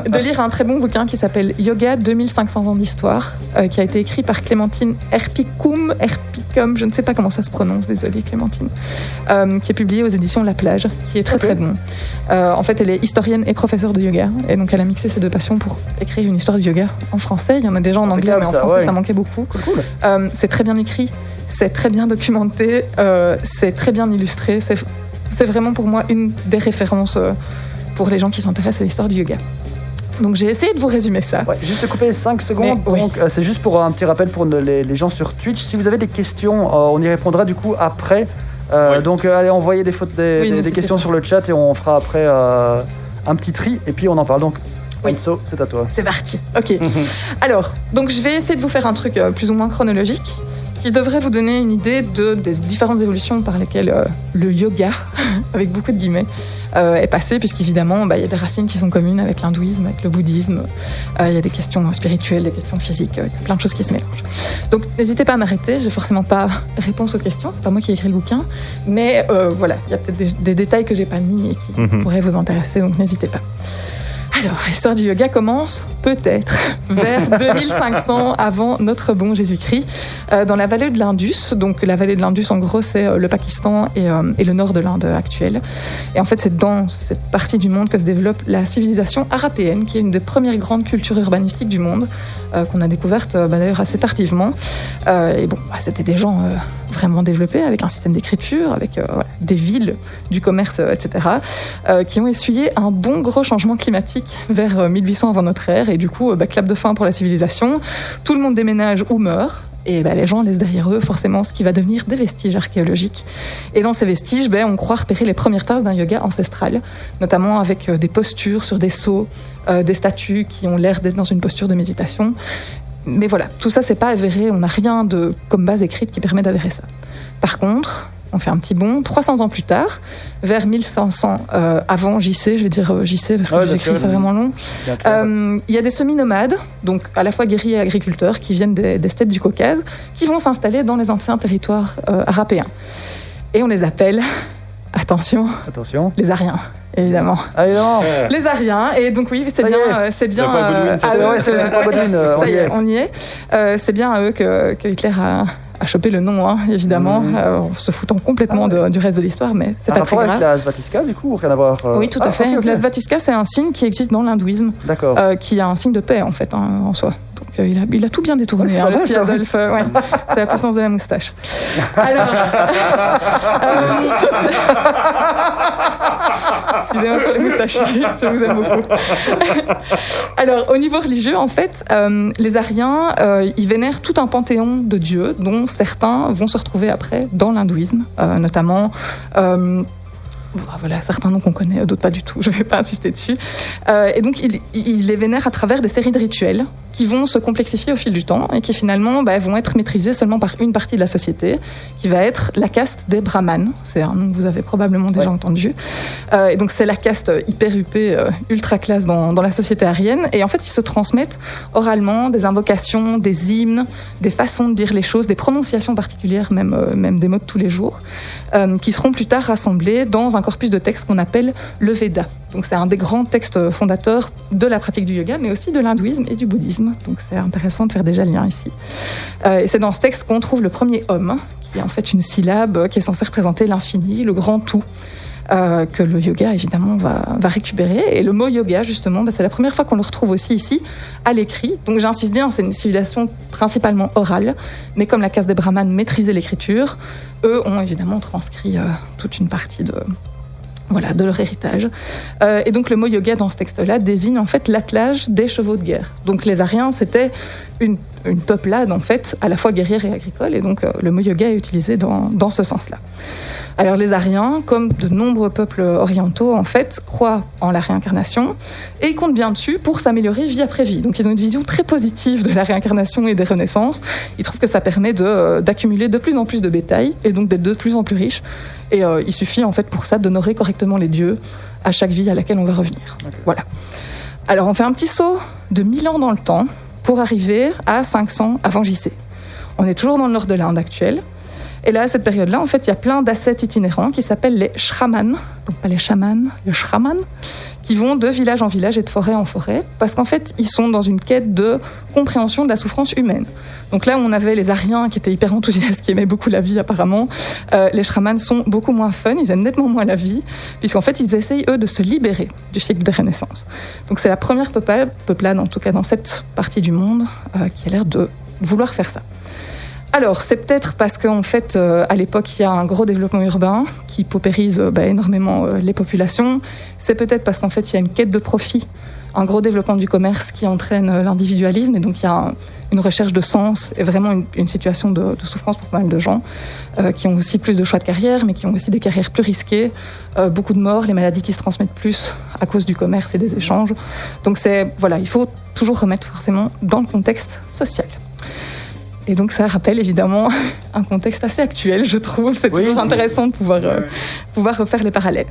de lire un très bon bouquin qui s'appelle Yoga 2500 ans d'histoire, qui a été écrit par Clémentine Erpicum, je ne sais pas comment ça se prononce, désolée Clémentine, qui est publié aux éditions La Plage, qui est très très bon. En fait, elle est historienne et professeure de yoga, et donc elle a mixé ses deux passions pour écrire une histoire du yoga en français. Il y en a déjà en anglais, mais en français, ça manquait beaucoup. Cool. C'est très bien écrit. C'est très bien documenté, c'est très bien illustré. C'est vraiment pour moi une des références pour les gens qui s'intéressent à l'histoire du yoga. Donc j'ai essayé de vous résumer ça. Ouais, juste couper 5 secondes. Mais, Donc, c'est juste pour un petit rappel pour les gens sur Twitch. Si vous avez des questions, on y répondra du coup après. Donc allez envoyer des questions sur le chat et on fera après un petit tri et puis on en parle. Donc Enzo, c'est à toi. C'est parti. Ok. Alors, donc je vais essayer de vous faire un truc plus ou moins chronologique qui devrait vous donner une idée des différentes évolutions par lesquelles le yoga, avec beaucoup de guillemets, est passé, puisqu'évidemment, il y a des racines qui sont communes avec l'hindouisme, avec le bouddhisme, il y a des questions spirituelles, des questions physiques, il y a plein de choses qui se mélangent. Donc n'hésitez pas à m'arrêter, j'ai forcément pas réponse aux questions, c'est pas moi qui ai écrit le bouquin, mais voilà, il y a peut-être des détails que j'ai pas mis et qui pourraient vous intéresser, donc n'hésitez pas. Alors, l'histoire du yoga commence peut-être vers 2500 avant notre bon Jésus-Christ, dans la vallée de l'Indus. Donc, la vallée de l'Indus, en gros, c'est le Pakistan et le nord de l'Inde actuelle. Et en fait, c'est dans cette partie du monde que se développe la civilisation arapéenne, qui est une des premières grandes cultures urbanistiques du monde, qu'on a découverte d'ailleurs assez tardivement. Et bon, c'était des gens vraiment développés, avec un système d'écriture, avec des villes, du commerce, etc., qui ont essuyé un bon gros changement climatique vers 1800 avant notre ère, et du coup, clap de fin pour la civilisation, tout le monde déménage ou meurt, et les gens laissent derrière eux forcément ce qui va devenir des vestiges archéologiques. Et dans ces vestiges, on croit repérer les premières traces d'un yoga ancestral, notamment avec des postures sur des sceaux, des statues qui ont l'air d'être dans une posture de méditation. Mais voilà, tout ça, c'est pas avéré, on n'a rien comme base écrite qui permet d'avérer ça. Par contre, on fait un petit bond, 300 ans plus tard, vers 1500 avant JC, je vais dire JC parce que j'écris ça vraiment long. Il y a des semi-nomades, donc à la fois guerriers et agriculteurs, qui viennent des steppes du Caucase, qui vont s'installer dans les anciens territoires arapéens. Et on les appelle, attention, les Ariens. Évidemment. Les Ariens, et donc oui, c'est bien à eux. C'est pas Godwin, ça y est, on y est. C'est bien à eux que Hitler a chopé le nom, évidemment, en se foutant complètement du reste de l'histoire, mais c'est pas très grave. Avec la Svastika, du coup, rien à voir. Oui, tout à fait. Okay. La Svastika, c'est un signe qui existe dans l'hindouisme, qui est un signe de paix, en fait, en soi. Donc, il a tout bien détourné, le petit Adolphe. C'est la puissance de la moustache. Alors... Excusez-moi pour les moustaches, je vous aime beaucoup. Alors, au niveau religieux, en fait, les Ariens, ils vénèrent tout un panthéon de dieux, dont certains vont se retrouver après dans l'hindouisme, notamment... voilà, certains noms qu'on connaît, d'autres pas du tout, je ne vais pas insister dessus. Et donc, ils les vénèrent à travers des séries de rituels qui vont se complexifier au fil du temps et qui finalement vont être maîtrisés seulement par une partie de la société, qui va être la caste des brahmanes. C'est un nom que vous avez probablement déjà entendu. Et donc, c'est la caste hyper huppée, ultra classe dans la société aryenne. Et en fait, ils se transmettent oralement des invocations, des hymnes, des façons de dire les choses, des prononciations particulières, même des mots de tous les jours, qui seront plus tard rassemblés dans un corpus de textes qu'on appelle le Veda. Donc c'est un des grands textes fondateurs de la pratique du yoga, mais aussi de l'hindouisme et du bouddhisme. Donc c'est intéressant de faire déjà le lien ici. Et c'est dans ce texte qu'on trouve le premier Om, qui est en fait une syllabe qui est censée représenter l'infini, le grand tout, que le yoga évidemment va récupérer. Et le mot yoga, justement, c'est la première fois qu'on le retrouve aussi ici, à l'écrit. Donc j'insiste bien, c'est une civilisation principalement orale, mais comme la caste des brahmanes maîtrisait l'écriture, eux ont évidemment transcrit toute une partie de leur héritage. Et donc le mot yoga dans ce texte-là désigne en fait l'attelage des chevaux de guerre. Donc les Ariens, c'était une peuplade en fait, à la fois guerrière et agricole, et donc le mot yoga est utilisé dans ce sens-là. Alors les Ariens, comme de nombreux peuples orientaux en fait, croient en la réincarnation et ils comptent bien dessus pour s'améliorer vie après vie. Donc ils ont une vision très positive de la réincarnation et des renaissances. Ils trouvent que ça permet d'accumuler de plus en plus de bétail et donc d'être de plus en plus riches. Et il suffit en fait pour ça d'honorer correctement les dieux à chaque vie à laquelle on va revenir. Okay. Voilà. Alors on fait un petit saut de 1000 ans dans le temps pour arriver à 500 avant JC. On est toujours dans le nord de l'Inde actuelle. Et là, à cette période-là, en fait, il y a plein d'ascètes itinérants qui s'appellent les shramans, donc pas les chamans, le shraman, qui vont de village en village et de forêt en forêt, parce qu'en fait, ils sont dans une quête de compréhension de la souffrance humaine. Donc là où on avait les Ariens qui étaient hyper enthousiastes, qui aimaient beaucoup la vie apparemment, les shramans sont beaucoup moins fun, ils aiment nettement moins la vie, puisqu'en fait, ils essayent, eux, de se libérer du cycle des renaissances. Donc c'est la première peuplade, en tout cas dans cette partie du monde, qui a l'air de vouloir faire ça. Alors, c'est peut-être parce qu'en fait, à l'époque, il y a un gros développement urbain qui paupérise énormément les populations. C'est peut-être parce qu'en fait, il y a une quête de profit un gros développement du commerce qui entraîne l'individualisme, et donc il y a une recherche de sens et vraiment une situation de souffrance pour pas mal de gens qui ont aussi plus de choix de carrière, mais qui ont aussi des carrières plus risquées, beaucoup de morts, les maladies qui se transmettent plus à cause du commerce et des échanges. Donc il faut toujours remettre forcément dans le contexte social. Et donc ça rappelle évidemment un contexte assez actuel, je trouve. C'est toujours intéressant de pouvoir refaire les parallèles.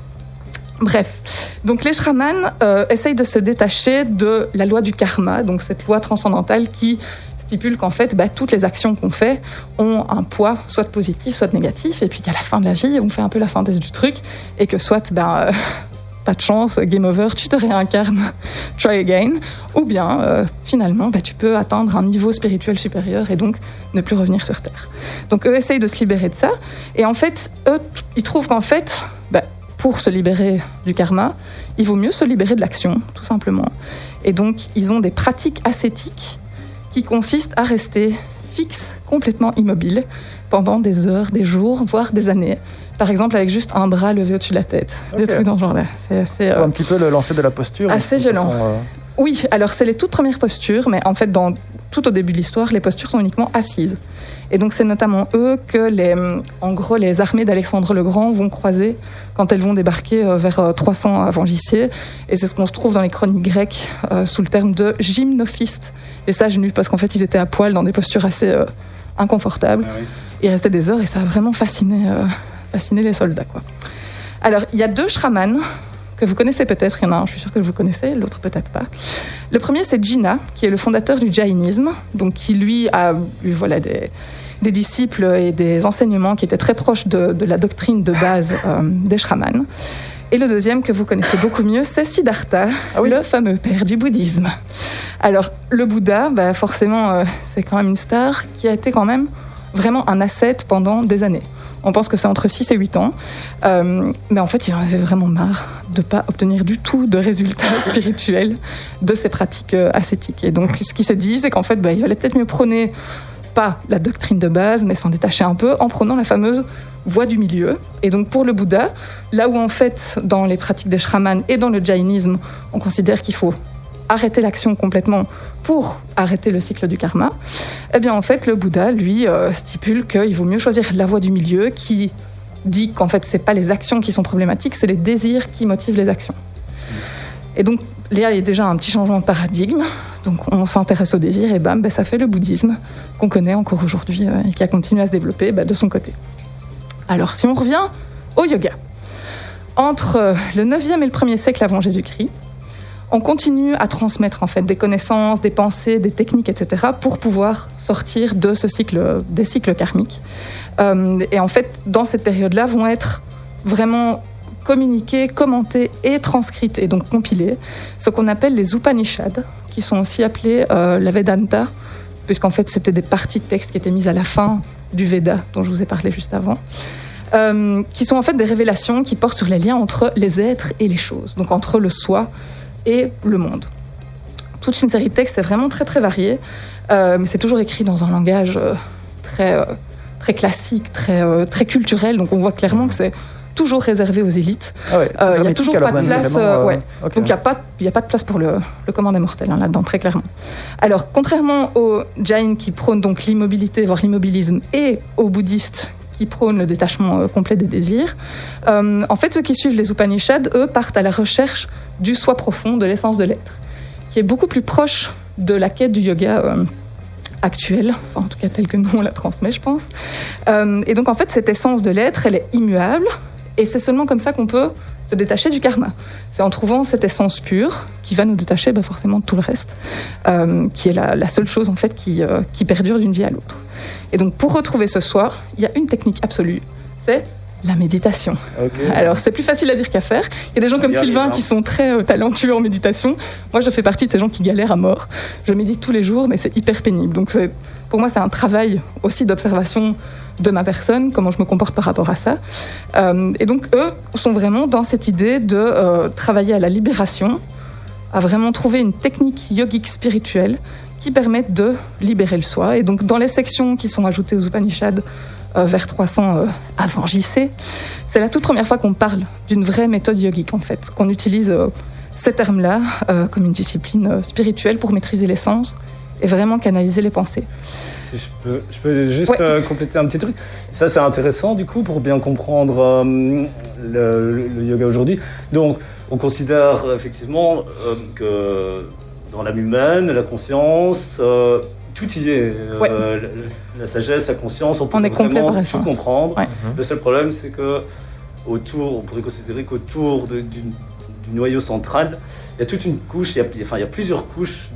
Bref, donc les shamans essayent de se détacher de la loi du karma, donc cette loi transcendantale qui stipule qu'en fait, toutes les actions qu'on fait ont un poids, soit positif, soit négatif, et puis qu'à la fin de la vie, on fait un peu la synthèse du truc, et que soit, pas de chance, game over, tu te réincarnes, try again, ou bien, finalement, tu peux atteindre un niveau spirituel supérieur et donc ne plus revenir sur Terre. Donc eux essayent de se libérer de ça, et en fait, eux, ils trouvent qu'en fait, pour se libérer du karma, il vaut mieux se libérer de l'action, tout simplement. Et donc, ils ont des pratiques ascétiques qui consistent à rester fixe, complètement immobile, pendant des heures, des jours, voire des années. Par exemple, avec juste un bras levé au-dessus de la tête. Okay. Des trucs dans ce genre-là. C'est assez... un petit peu le lancer de la posture. Assez violent. Oui, alors c'est les toutes premières postures, mais en fait, tout au début de l'histoire, les postures sont uniquement assises. Et donc, c'est notamment eux que les armées d'Alexandre le Grand vont croiser quand elles vont débarquer vers 300 avant JC. Et c'est ce qu'on se trouve dans les chroniques grecques sous le terme de gymnophistes, les sages nus, parce qu'en fait, ils étaient à poil dans des postures assez inconfortables. Ah oui. Ils restaient des heures et ça a vraiment fasciné les soldats, quoi. Alors, il y a 2 shamans que vous connaissez peut-être, il y en a un, je suis sûre que vous connaissez, l'autre peut-être pas. Le premier, c'est Jina, qui est le fondateur du jaïnisme, donc qui lui a eu des disciples et des enseignements qui étaient très proches de la doctrine de base des shamans. Et le deuxième, que vous connaissez beaucoup mieux, c'est Siddhartha, le fameux père du bouddhisme. Alors, le Bouddha, forcément, c'est quand même une star qui a été quand même vraiment un ascète pendant des années. On pense que c'est entre 6 et 8 ans. Mais en fait, il en avait vraiment marre de ne pas obtenir du tout de résultats spirituels de ces pratiques ascétiques. Et donc, ce qu'il s'est dit, c'est qu'en fait, il valait peut-être mieux prôner, pas la doctrine de base, mais s'en détacher un peu, en prônant la fameuse voie du milieu. Et donc, pour le Bouddha, là où en fait, dans les pratiques des shamans et dans le jaïnisme, on considère qu'il faut arrêter l'action complètement pour arrêter le cycle du karma, eh bien en fait le Bouddha lui stipule qu'il vaut mieux choisir la voie du milieu, qui dit qu'en fait c'est pas les actions qui sont problématiques, c'est les désirs qui motivent les actions. Et donc là il y a déjà un petit changement de paradigme, donc on s'intéresse aux désirs et ça fait le bouddhisme qu'on connaît encore aujourd'hui et qui a continué à se développer de son côté. Alors si on revient au yoga, entre le 9e et le 1er siècle avant Jésus-Christ, on continue à transmettre en fait des connaissances, des pensées, des techniques, etc. pour pouvoir sortir de des cycles karmiques. Et en fait, dans cette période-là, vont être vraiment communiquées, commentées et transcrites, et donc compilées, ce qu'on appelle les Upanishads, qui sont aussi appelés la Vedanta, puisqu'en fait, c'était des parties de texte qui étaient mises à la fin du Veda, dont je vous ai parlé juste avant. Qui sont en fait des révélations qui portent sur les liens entre les êtres et les choses, donc entre le soi et le monde. Toute une série de textes, c'est vraiment très très varié, mais c'est toujours écrit dans un langage très classique, très culturel, donc on voit clairement que c'est toujours réservé aux élites. Il n'y a toujours pas de place, okay. Donc il n'y a pas de place pour le commun des mortels là-dedans, très clairement. Alors, contrairement aux jains qui prônent donc l'immobilité, voire l'immobilisme, et aux bouddhistes qui prônent le détachement complet des désirs. En fait, ceux qui suivent les Upanishads, eux, partent à la recherche du soi profond, de l'essence de l'être, qui est beaucoup plus proche de la quête du yoga actuel, enfin, en tout cas telle que nous on la transmet, je pense. Et donc, en fait, cette essence de l'être, elle est immuable, et c'est seulement comme ça qu'on peut se détacher du karma. C'est en trouvant cette essence pure qui va nous détacher forcément de tout le reste, qui est la seule chose, en fait, qui perdure d'une vie à l'autre. Et donc, pour retrouver ce soi, il y a une technique absolue, c'est la méditation. Okay. Alors, c'est plus facile à dire qu'à faire. Il y a des gens comme Sylvain qui sont très talentueux en méditation. Moi, je fais partie de ces gens qui galèrent à mort. Je médite tous les jours, mais c'est hyper pénible. Donc, pour moi, c'est un travail aussi d'observation de ma personne, comment je me comporte par rapport à ça. Et donc, eux sont vraiment dans cette idée de travailler à la libération, à vraiment trouver une technique yogique spirituelle qui permettent de libérer le soi. Et donc, dans les sections qui sont ajoutées aux Upanishads vers 300 avant JC, c'est la toute première fois qu'on parle d'une vraie méthode yogique, en fait, qu'on utilise ces termes-là comme une discipline spirituelle pour maîtriser les sens et vraiment canaliser les pensées. Si je peux juste compléter un petit truc. Ça, c'est intéressant, du coup, pour bien comprendre le yoga aujourd'hui. Donc, on considère effectivement que dans l'âme humaine, la conscience, tout y est. La sagesse, la conscience, on peut vraiment tout comprendre. Ouais. Le seul problème, c'est que on pourrait considérer qu'autour du noyau central, il y a toute une couche, il y a plusieurs couches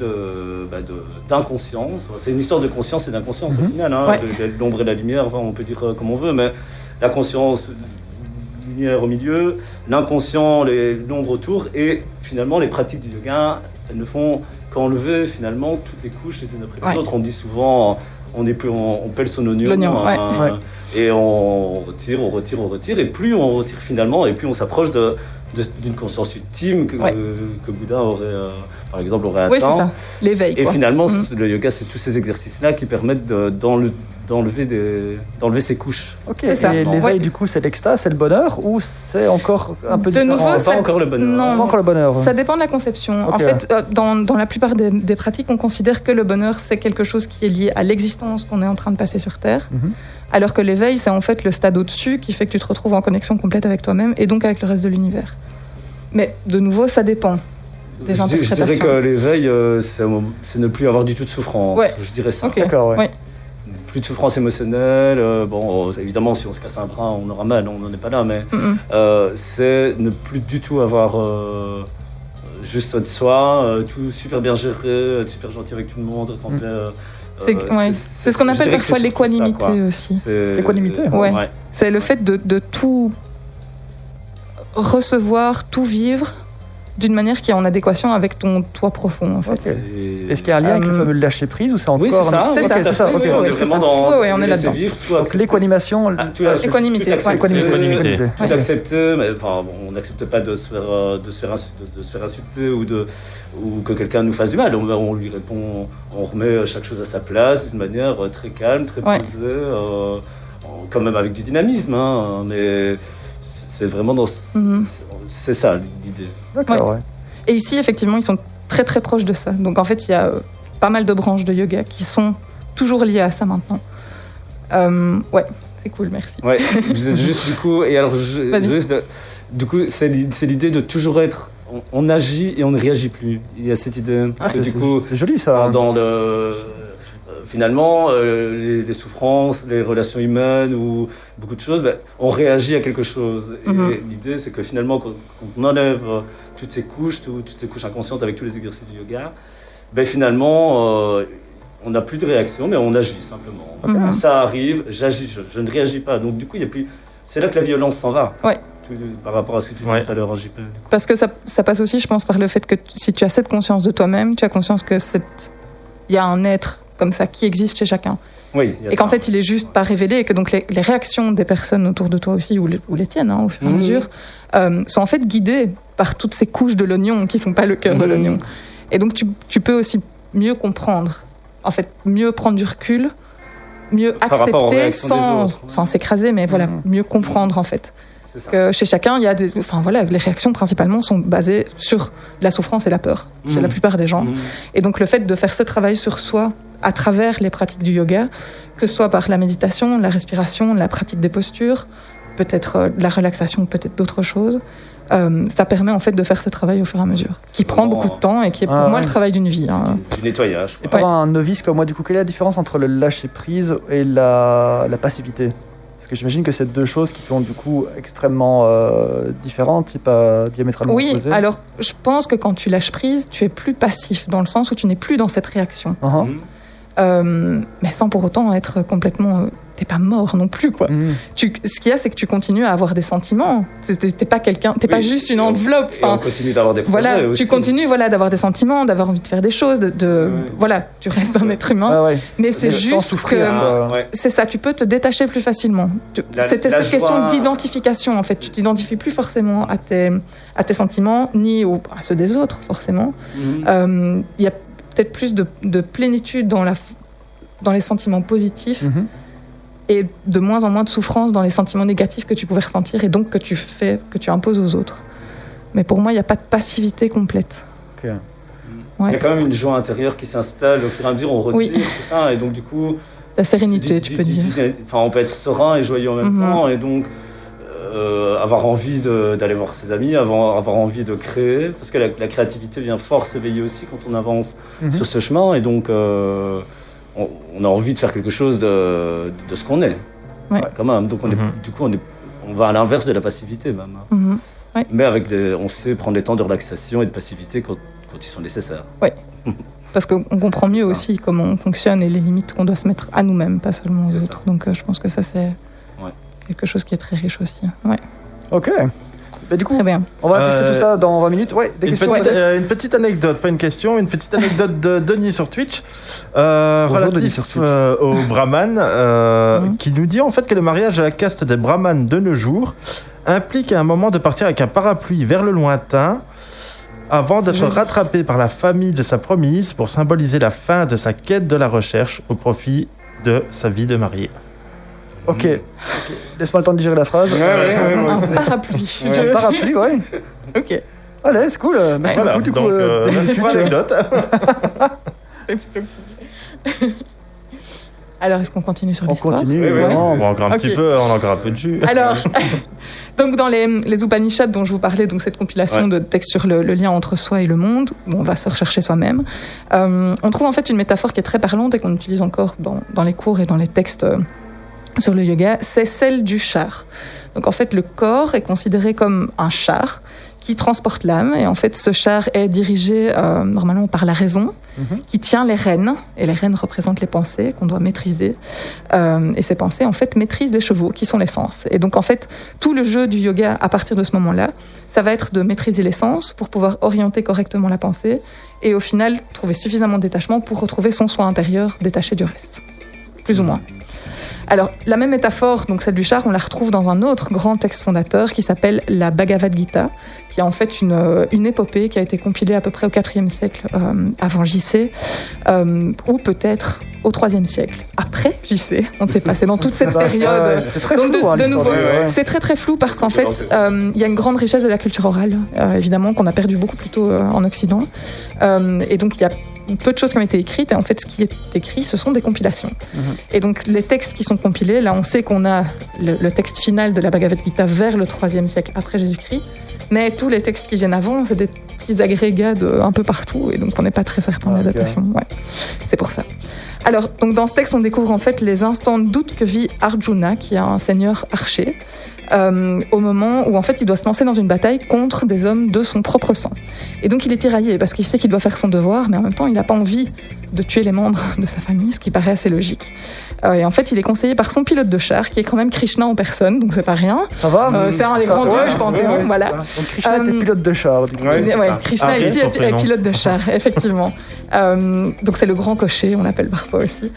d'inconscience. C'est une histoire de conscience et d'inconscience au final, hein, l'ombre et la lumière, on peut dire comme on veut, mais la conscience, lumière au milieu, l'inconscient, l'ombre autour, et finalement les pratiques du yoga, elles ne font qu'enlever finalement toutes les couches les unes après les autres. On dit souvent, on pèle son oignon, et on retire, et plus on retire finalement, et plus on s'approche d'une conscience ultime que Bouddha par exemple aurait atteint. Oui, c'est ça, l'éveil. Et finalement, le yoga, c'est tous ces exercices-là qui permettent d'enlever ces couches. Ok, c'est ça. Et l'éveil, du coup, c'est l'extase, c'est le bonheur, ou c'est encore un peu différent? De nouveau, c'est pas encore le bonheur. Non, pas encore le bonheur. Ça dépend de la conception. Okay. En fait, dans la plupart des pratiques, on considère que le bonheur, c'est quelque chose qui est lié à l'existence qu'on est en train de passer sur Terre. Alors que l'éveil, c'est en fait le stade au-dessus qui fait que tu te retrouves en connexion complète avec toi-même et donc avec le reste de l'univers. Mais de nouveau, ça dépend des interprétations. Je dirais que l'éveil, c'est ne plus avoir du tout de souffrance. Je dirais ça. Okay. D'accord, Plus de souffrance émotionnelle. Évidemment, si on se casse un bras, on aura mal, on n'en est pas là, mais c'est ne plus du tout avoir juste de soi, tout super bien géré, être super gentil avec tout le monde, être en paix. C'est ce qu'on appelle parfois l'équanimité aussi. L'équanimité, c'est le fait de tout recevoir, tout vivre d'une manière qui est en adéquation avec ton toi profond, en fait. Okay. Est-ce qu'il y a un lien avec le fameux lâcher prise ou c'est encore... Oui, c'est ça. C'est ça. On est vraiment dans... on est là-dedans. Donc l'équanimation... L'équanimité. Tout accepter, mais on n'accepte pas de se faire insulter ou que quelqu'un nous fasse du mal. On lui répond, on remet chaque chose à sa place d'une manière très calme, très posée, quand même avec du dynamisme, mais... C'est vraiment c'est ça l'idée. D'accord, Et ici, effectivement, ils sont très très proches de ça. Donc en fait, il y a pas mal de branches de yoga qui sont toujours liées à ça maintenant. C'est cool, merci. Juste du coup, et alors du coup, c'est l'idée de toujours être. On agit et on ne réagit plus. Il y a cette idée. C'est joli ça. Dans finalement, les souffrances, les relations humaines ou beaucoup de choses, on réagit à quelque chose. Et l'idée, c'est que finalement, quand on enlève toutes ces couches inconscientes avec tous les exercices du yoga, finalement, on n'a plus de réaction, mais on agit simplement. Ça arrive, j'agis, je ne réagis pas. Donc du coup, il y a plus. C'est là que la violence s'en va. Par rapport à ce que tu disais tout à l'heure, JP. Parce que ça passe aussi, je pense, par le fait que si tu as cette conscience de toi-même, tu as conscience que il y a un être comme ça qui existe chez chacun. Et qu'en fait, il est juste pas révélé et que donc les réactions des personnes autour de toi aussi, ou les tiennes, au fur et à mesure, sont en fait guidées par toutes ces couches de l'oignon qui sont pas le cœur de l'oignon. Et donc, tu peux aussi mieux comprendre, en fait, mieux prendre du recul, mieux accepter sans s'écraser, mais mieux comprendre, en fait. Que chez chacun, il y a les réactions principalement sont basées sur la souffrance et la peur chez la plupart des gens. Et donc le fait de faire ce travail sur soi à travers les pratiques du yoga, que ce soit par la méditation, la respiration, la pratique des postures, peut-être la relaxation, peut-être d'autres choses, ça permet en fait de faire ce travail au fur et à mesure, qui prend beaucoup de temps et qui est pour moi le travail d'une vie. Du nettoyage. Et pour un novice comme moi, du coup, quelle est la différence entre le lâcher prise et la passivité ? Parce que j'imagine que c'est deux choses qui sont du coup extrêmement différentes, si pas diamétralement opposées. Oui, alors je pense que quand tu lâches prise, tu es plus passif, dans le sens où tu n'es plus dans cette réaction. Mais sans pour autant être complètement... t'es pas mort non plus, quoi. Ce qu'il y a, c'est que tu continues à avoir des sentiments. T'es pas quelqu'un, t'es pas juste une enveloppe. Et on continue d'avoir des projets aussi. Tu continues d'avoir des sentiments, d'avoir envie de faire des choses, tu restes un être humain. Mais c'est juste que... C'est ça, tu peux te détacher plus facilement. C'était cette question d'identification, en fait. Tu t'identifies plus forcément à tes sentiments, ni à ceux des autres, forcément. Il y a peut-être plus de plénitude dans les sentiments positifs et de moins en moins de souffrance dans les sentiments négatifs que tu pouvais ressentir et donc que tu imposes aux autres. Mais pour moi, il n'y a pas de passivité complète. Ok. Ouais. Il y a quand même une joie intérieure qui s'installe au fur et à mesure, on retire tout ça, et donc du coup... La sérénité, tu peux dire. Enfin, on peut être serein et joyeux en même temps, et donc avoir envie d'aller voir ses amis, avoir envie de créer, parce que la créativité vient fort s'éveiller aussi quand on avance sur ce chemin, et donc on a envie de faire quelque chose de ce qu'on est, quand même. Donc on va à l'inverse de la passivité même. Ouais. Mais on sait prendre les temps de relaxation et de passivité quand ils sont nécessaires. Oui, parce qu'on comprend mieux aussi comment on fonctionne et les limites qu'on doit se mettre à nous-mêmes, pas seulement aux autres. Donc je pense que ça, c'est quelque chose qui est très riche aussi. Ouais. Ok. Bah, du coup, très bien. On va tester tout ça dans 20 minutes. Ouais, des questions. Une petite anecdote, pas une question, une petite anecdote de Denis sur Twitch, relatif au brahman, qui nous dit en fait que le mariage à la caste des brahmanes de nos jours implique à un moment de partir avec un parapluie vers le lointain avant d'être rattrapé par la famille de sa promise pour symboliser la fin de sa quête de la recherche au profit de sa vie de marié. Ok. Laisse-moi le temps de digérer la phrase. Un parapluie. Un parapluie, ouais. Ok. Allez, c'est cool. Merci beaucoup, du coup. Merci pour l'anecdote. Alors, est-ce qu'on continue sur l'histoire ? On continue. On a encore un petit peu, on a encore un peu de jus. Alors, donc dans les Upanishads dont je vous parlais, donc cette compilation de textes sur le lien entre soi et le monde, où on va se rechercher soi-même, on trouve en fait une métaphore qui est très parlante et qu'on utilise encore dans les cours et dans les textes sur le yoga, c'est celle du char. Donc en fait, le corps est considéré comme un char qui transporte l'âme, et en fait ce char est dirigé normalement par la raison, qui tient les rênes, et les rênes représentent les pensées qu'on doit maîtriser, et ces pensées en fait maîtrisent les chevaux qui sont les sens. Et donc en fait tout le jeu du yoga à partir de ce moment-là, ça va être de maîtriser les sens pour pouvoir orienter correctement la pensée, et au final trouver suffisamment de détachement pour retrouver son soi intérieur détaché du reste, plus ou moins. Alors, la même métaphore, donc celle du char, on la retrouve dans un autre grand texte fondateur qui s'appelle la Bhagavad Gita, qui est en fait une épopée qui a été compilée à peu près au IVe siècle avant JC, ou peut-être au IIIe siècle après JC, on ne sait pas, c'est dans toute cette période. C'est très flou, de nouveau, c'est très très flou parce qu'en fait, il y a une grande richesse de la culture orale, évidemment, qu'on a perdu beaucoup plus tôt en Occident, et donc il y a peu de choses qui ont été écrites, et en fait ce qui est écrit ce sont des compilations. Et donc les textes qui sont compilés, là on sait qu'on a le texte final de la Bhagavad Gita vers le IIIe siècle après Jésus-Christ, mais tous les textes qui viennent avant c'est des petits agrégats un peu partout, et donc on n'est pas très certain de la datation. Ouais. C'est pour ça. Alors donc dans ce texte on découvre en fait les instants de doute que vit Arjuna, qui est un seigneur archer, au moment où en fait il doit se lancer dans une bataille contre des hommes de son propre sang. Et donc il est tiraillé parce qu'il sait qu'il doit faire son devoir, mais en même temps il n'a pas envie de tuer les membres de sa famille, ce qui paraît assez logique. Et en fait il est conseillé par son pilote de char, qui est quand même Krishna en personne, donc c'est pas rien. Ça va, c'est un des grands dieux du Panthéon, voilà. Donc Krishna était pilote de char. Krishna ici est pilote de char, effectivement. Donc c'est le grand cocher, on l'appelle parfois aussi.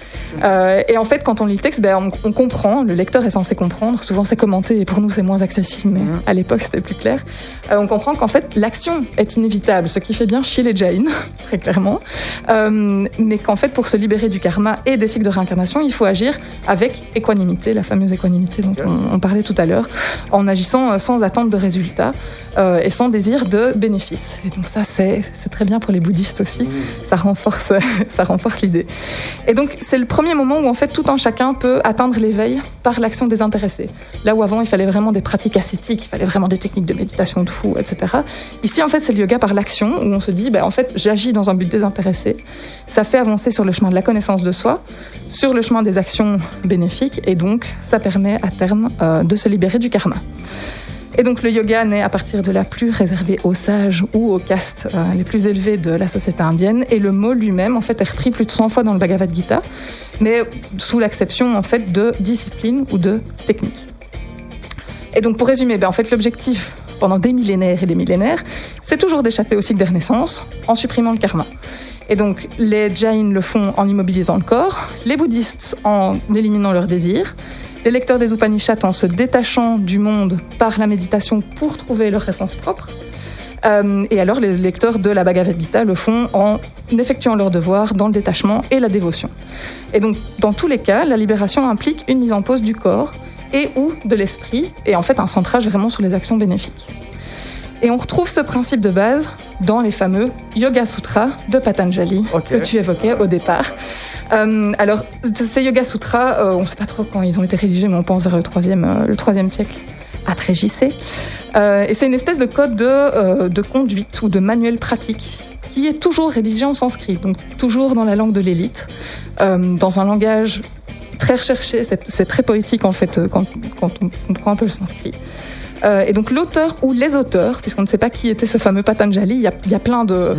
Et en fait quand on lit le texte, on comprend, le lecteur est censé comprendre, souvent c'est commenté, et pour nous c'est moins accessible, mais à l'époque c'était plus clair. On comprend qu'en fait l'action est inévitable, ce qui fait bien chier les Jains, très clairement, mais qu'en fait pour se libérer du karma et des cycles de réincarnation, il faut agir avec équanimité, la fameuse équanimité dont on parlait tout à l'heure, en agissant sans attente de résultats et sans désir de bénéfice. Et donc ça c'est très bien pour les bouddhistes aussi, ça renforce l'idée. Et donc c'est le premier moment où en fait tout un chacun peut atteindre l'éveil par l'action désintéressée. Là où avant il fallait vraiment des pratiques ascétiques, il fallait vraiment des techniques de méditation de fou, etc. Ici en fait c'est le yoga par l'action, où on se dit en fait j'agis dans un but désintéressé, ça fait avancer sur le chemin de la connaissance de soi, sur le chemin des actions bénéfiques, et donc ça permet à terme de se libérer du karma. Et donc le yoga n'est à partir de là plus réservé aux sages ou aux castes les plus élevées de la société indienne, et le mot lui-même en fait est repris plus de 100 fois dans le Bhagavad Gita, mais sous l'acception en fait de discipline ou de technique. Et donc pour résumer, en fait l'objectif pendant des millénaires et des millénaires, c'est toujours d'échapper au cycle des renaissances en supprimant le karma. Et donc les Jains le font en immobilisant le corps, les bouddhistes en éliminant leurs désirs, les lecteurs des Upanishads en se détachant du monde par la méditation pour trouver leur essence propre, et alors les lecteurs de la Bhagavad Gita le font en effectuant leur devoir dans le détachement et la dévotion. Et donc dans tous les cas, la libération implique une mise en pause du corps et ou de l'esprit, et en fait un centrage vraiment sur les actions bénéfiques. Et on retrouve ce principe de base dans les fameux Yoga Sutras de Patanjali que tu évoquais au départ. Alors, ces Yoga Sutras, on ne sait pas trop quand ils ont été rédigés, mais on pense vers le 3e siècle après JC. Et c'est une espèce de code de conduite ou de manuel pratique qui est toujours rédigé en sanskrit, donc toujours dans la langue de l'élite, dans un langage très recherché, c'est très poétique en fait quand on comprend un peu le sanskrit. Et donc l'auteur ou les auteurs, puisqu'on ne sait pas qui était ce fameux Patanjali, il y a plein de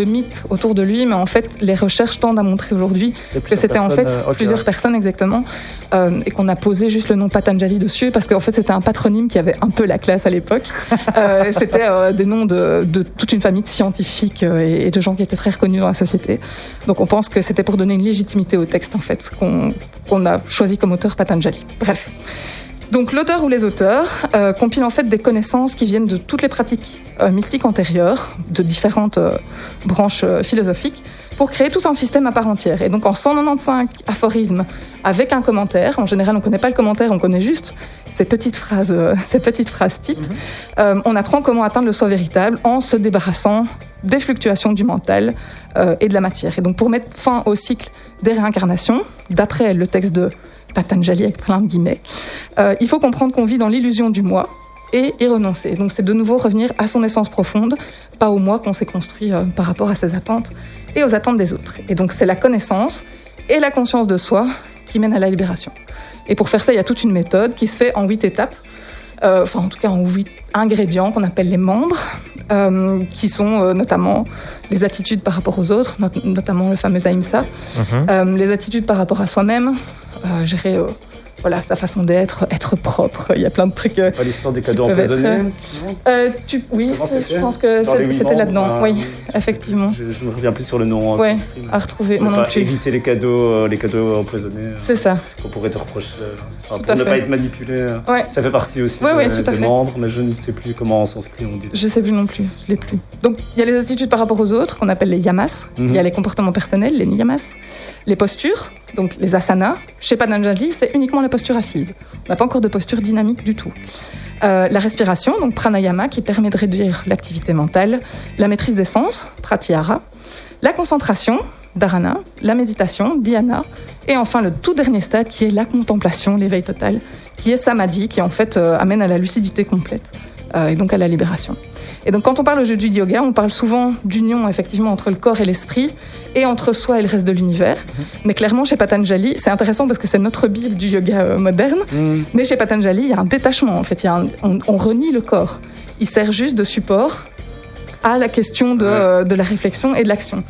mythes autour de lui, mais en fait les recherches tendent à montrer aujourd'hui que c'était en fait plusieurs personnes exactement, et qu'on a posé juste le nom Patanjali dessus, parce qu'en fait c'était un patronyme qui avait un peu la classe à l'époque. C'était des noms de toute une famille de scientifiques et de gens qui étaient très reconnus dans la société. Donc on pense que c'était pour donner une légitimité au texte en fait, qu'on a choisi comme auteur Patanjali. Bref. Donc l'auteur ou les auteurs compilent en fait des connaissances qui viennent de toutes les pratiques mystiques antérieures, de différentes branches philosophiques, pour créer tout un système à part entière. Et donc en 195 aphorismes avec un commentaire, en général on ne connaît pas le commentaire, on connaît juste ces petites phrases types, on apprend comment atteindre le soi véritable en se débarrassant des fluctuations du mental et de la matière. Et donc pour mettre fin au cycle des réincarnations, d'après le texte de Patanjali avec plein de guillemets, il faut comprendre qu'on vit dans l'illusion du moi et y renoncer. Donc c'est de nouveau revenir à son essence profonde, pas au moi qu'on s'est construit par rapport à ses attentes et aux attentes des autres. Et donc c'est la connaissance et la conscience de soi qui mènent à la libération. Et pour faire ça, il y a toute une méthode qui se fait en 8 étapes, en tout cas en 8 ingrédients qu'on appelle les membres, qui sont notamment les attitudes par rapport aux autres, notamment le fameux Ahimsa, les attitudes par rapport à soi-même, gérer sa façon d'être, être propre. Il y a plein de trucs. Pas l'histoire des cadeaux empoisonnés. Oui, je pense que c'était là-dedans. Oui, effectivement. Je ne me reviens plus sur le nom. Oui, à retrouver. Moi non plus. Éviter les cadeaux empoisonnés. C'est ça. Qu'on pourrait te reprocher. Pour ne pas être manipulé. Ouais. Ça fait partie aussi des membres, mais je ne sais plus comment en sanskrit on dit. Je ne sais plus non plus. Je l'ai plus. Donc il y a les attitudes par rapport aux autres qu'on appelle les yamas. Il y a les comportements personnels, les niyamas, les postures. Donc les asanas, chez Patanjali, c'est uniquement la posture assise. On n'a pas encore de posture dynamique du tout. La respiration, donc pranayama, qui permet de réduire l'activité mentale. La maîtrise des sens, pratyahara. La concentration, dharana. La méditation, dhyana. Et enfin le tout dernier stade, qui est la contemplation, l'éveil total, qui est samadhi, qui en fait amène à la lucidité complète. Et donc à la libération. Et donc quand on parle aujourd'hui de yoga, on parle souvent d'union effectivement entre le corps et l'esprit et entre soi et le reste de l'univers. Mais clairement chez Patanjali, c'est intéressant parce que c'est notre bible du yoga moderne. Mais chez Patanjali, il y a un détachement en fait. On renie le corps. Il sert juste de support à la question de la réflexion et de l'action.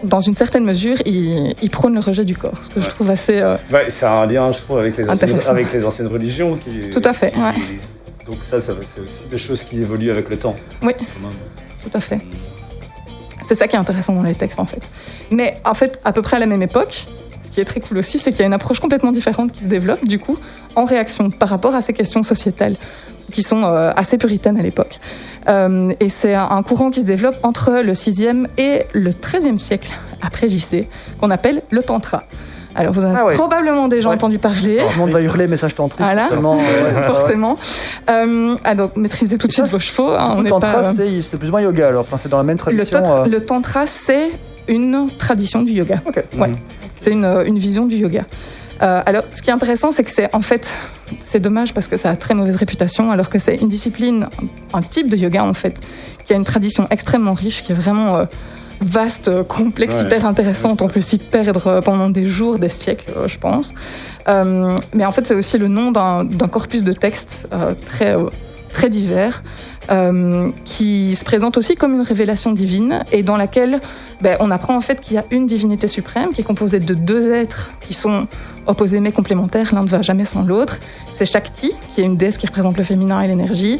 Dans une certaine mesure, il prône le rejet du corps, ce que je trouve assez c'est un lien, je trouve, avec les anciennes religions. Tout à fait, Donc ça, c'est aussi des choses qui évoluent avec le temps. Oui, tout à fait. C'est ça qui est intéressant dans les textes, en fait. Mais en fait, à peu près à la même époque, ce qui est très cool aussi, c'est qu'il y a une approche complètement différente qui se développe, du coup, en réaction par rapport à ces questions sociétales, qui sont assez puritaines à l'époque. Et c'est un courant qui se développe entre le 6e et le 13e siècle, après JC, qu'on appelle le Tantra. Alors, vous en avez probablement déjà entendu parler. Tout le monde va hurler message tantrique. Voilà, forcément. Donc, maîtrisez tout de suite vos chevaux. Le tantra, c'est plus ou moins yoga, alors. Enfin, c'est dans la même tradition. Le tantra, c'est une tradition du yoga. Ouais. C'est une vision du yoga. Alors, ce qui est intéressant, c'est que c'est dommage parce que ça a très mauvaise réputation, alors que c'est une discipline, un type de yoga, en fait, qui a une tradition extrêmement riche, qui est vraiment... vaste, complexe, hyper intéressante. On peut s'y perdre pendant des jours, des siècles, je pense. Mais en fait, c'est aussi le nom d'un corpus de textes très divers qui se présente aussi comme une révélation divine et dans laquelle on apprend en fait qu'il y a une divinité suprême qui est composée de 2 êtres qui sont opposés mais complémentaires. L'un ne va jamais sans l'autre. C'est Shakti, qui est une déesse qui représente le féminin et l'énergie,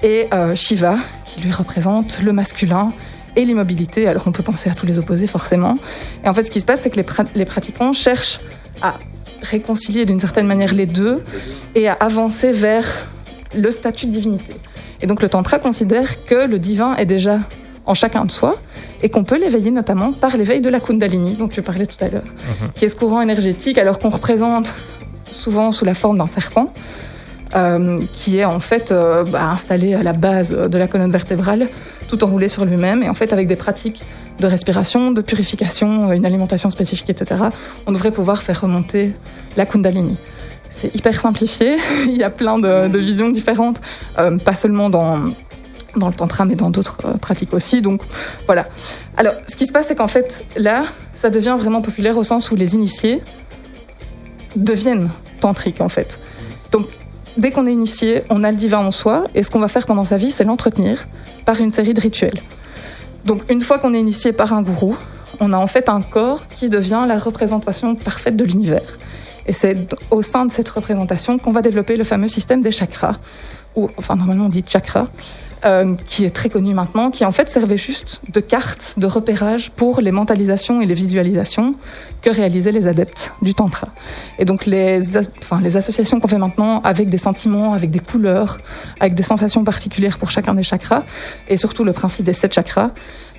et Shiva, qui lui représente le masculin et l'immobilité, alors on peut penser à tous les opposés forcément. Et en fait, ce qui se passe, c'est que les pratiquants cherchent à réconcilier d'une certaine manière les deux et à avancer vers le statut de divinité. Et donc le Tantra considère que le divin est déjà en chacun de soi et qu'on peut l'éveiller notamment par l'éveil de la Kundalini, dont tu parlais tout à l'heure, qui est ce courant énergétique, alors qu'on représente souvent sous la forme d'un serpent, qui est en fait installé à la base de la colonne vertébrale, tout enroulé sur lui-même, et en fait avec des pratiques de respiration, de purification, une alimentation spécifique, etc., on devrait pouvoir faire remonter la Kundalini. C'est hyper simplifié, il y a plein de visions différentes, pas seulement dans le tantra, mais dans d'autres pratiques aussi. Donc voilà. Alors, ce qui se passe, c'est qu'en fait, là, ça devient vraiment populaire au sens où les initiés deviennent tantriques, en fait. Donc, dès qu'on est initié, on a le divin en soi, et ce qu'on va faire pendant sa vie, c'est l'entretenir par une série de rituels. Donc, une fois qu'on est initié par un gourou, on a en fait un corps qui devient la représentation parfaite de l'univers. Et c'est au sein de cette représentation qu'on va développer le fameux système des chakras, ou enfin normalement on dit chakra, qui est très connu maintenant, qui en fait servait juste de carte de repérage pour les mentalisations et les visualisations que réalisaient les adeptes du tantra. Et donc les associations qu'on fait maintenant avec des sentiments, avec des couleurs, avec des sensations particulières pour chacun des chakras, et surtout le principe des 7 chakras,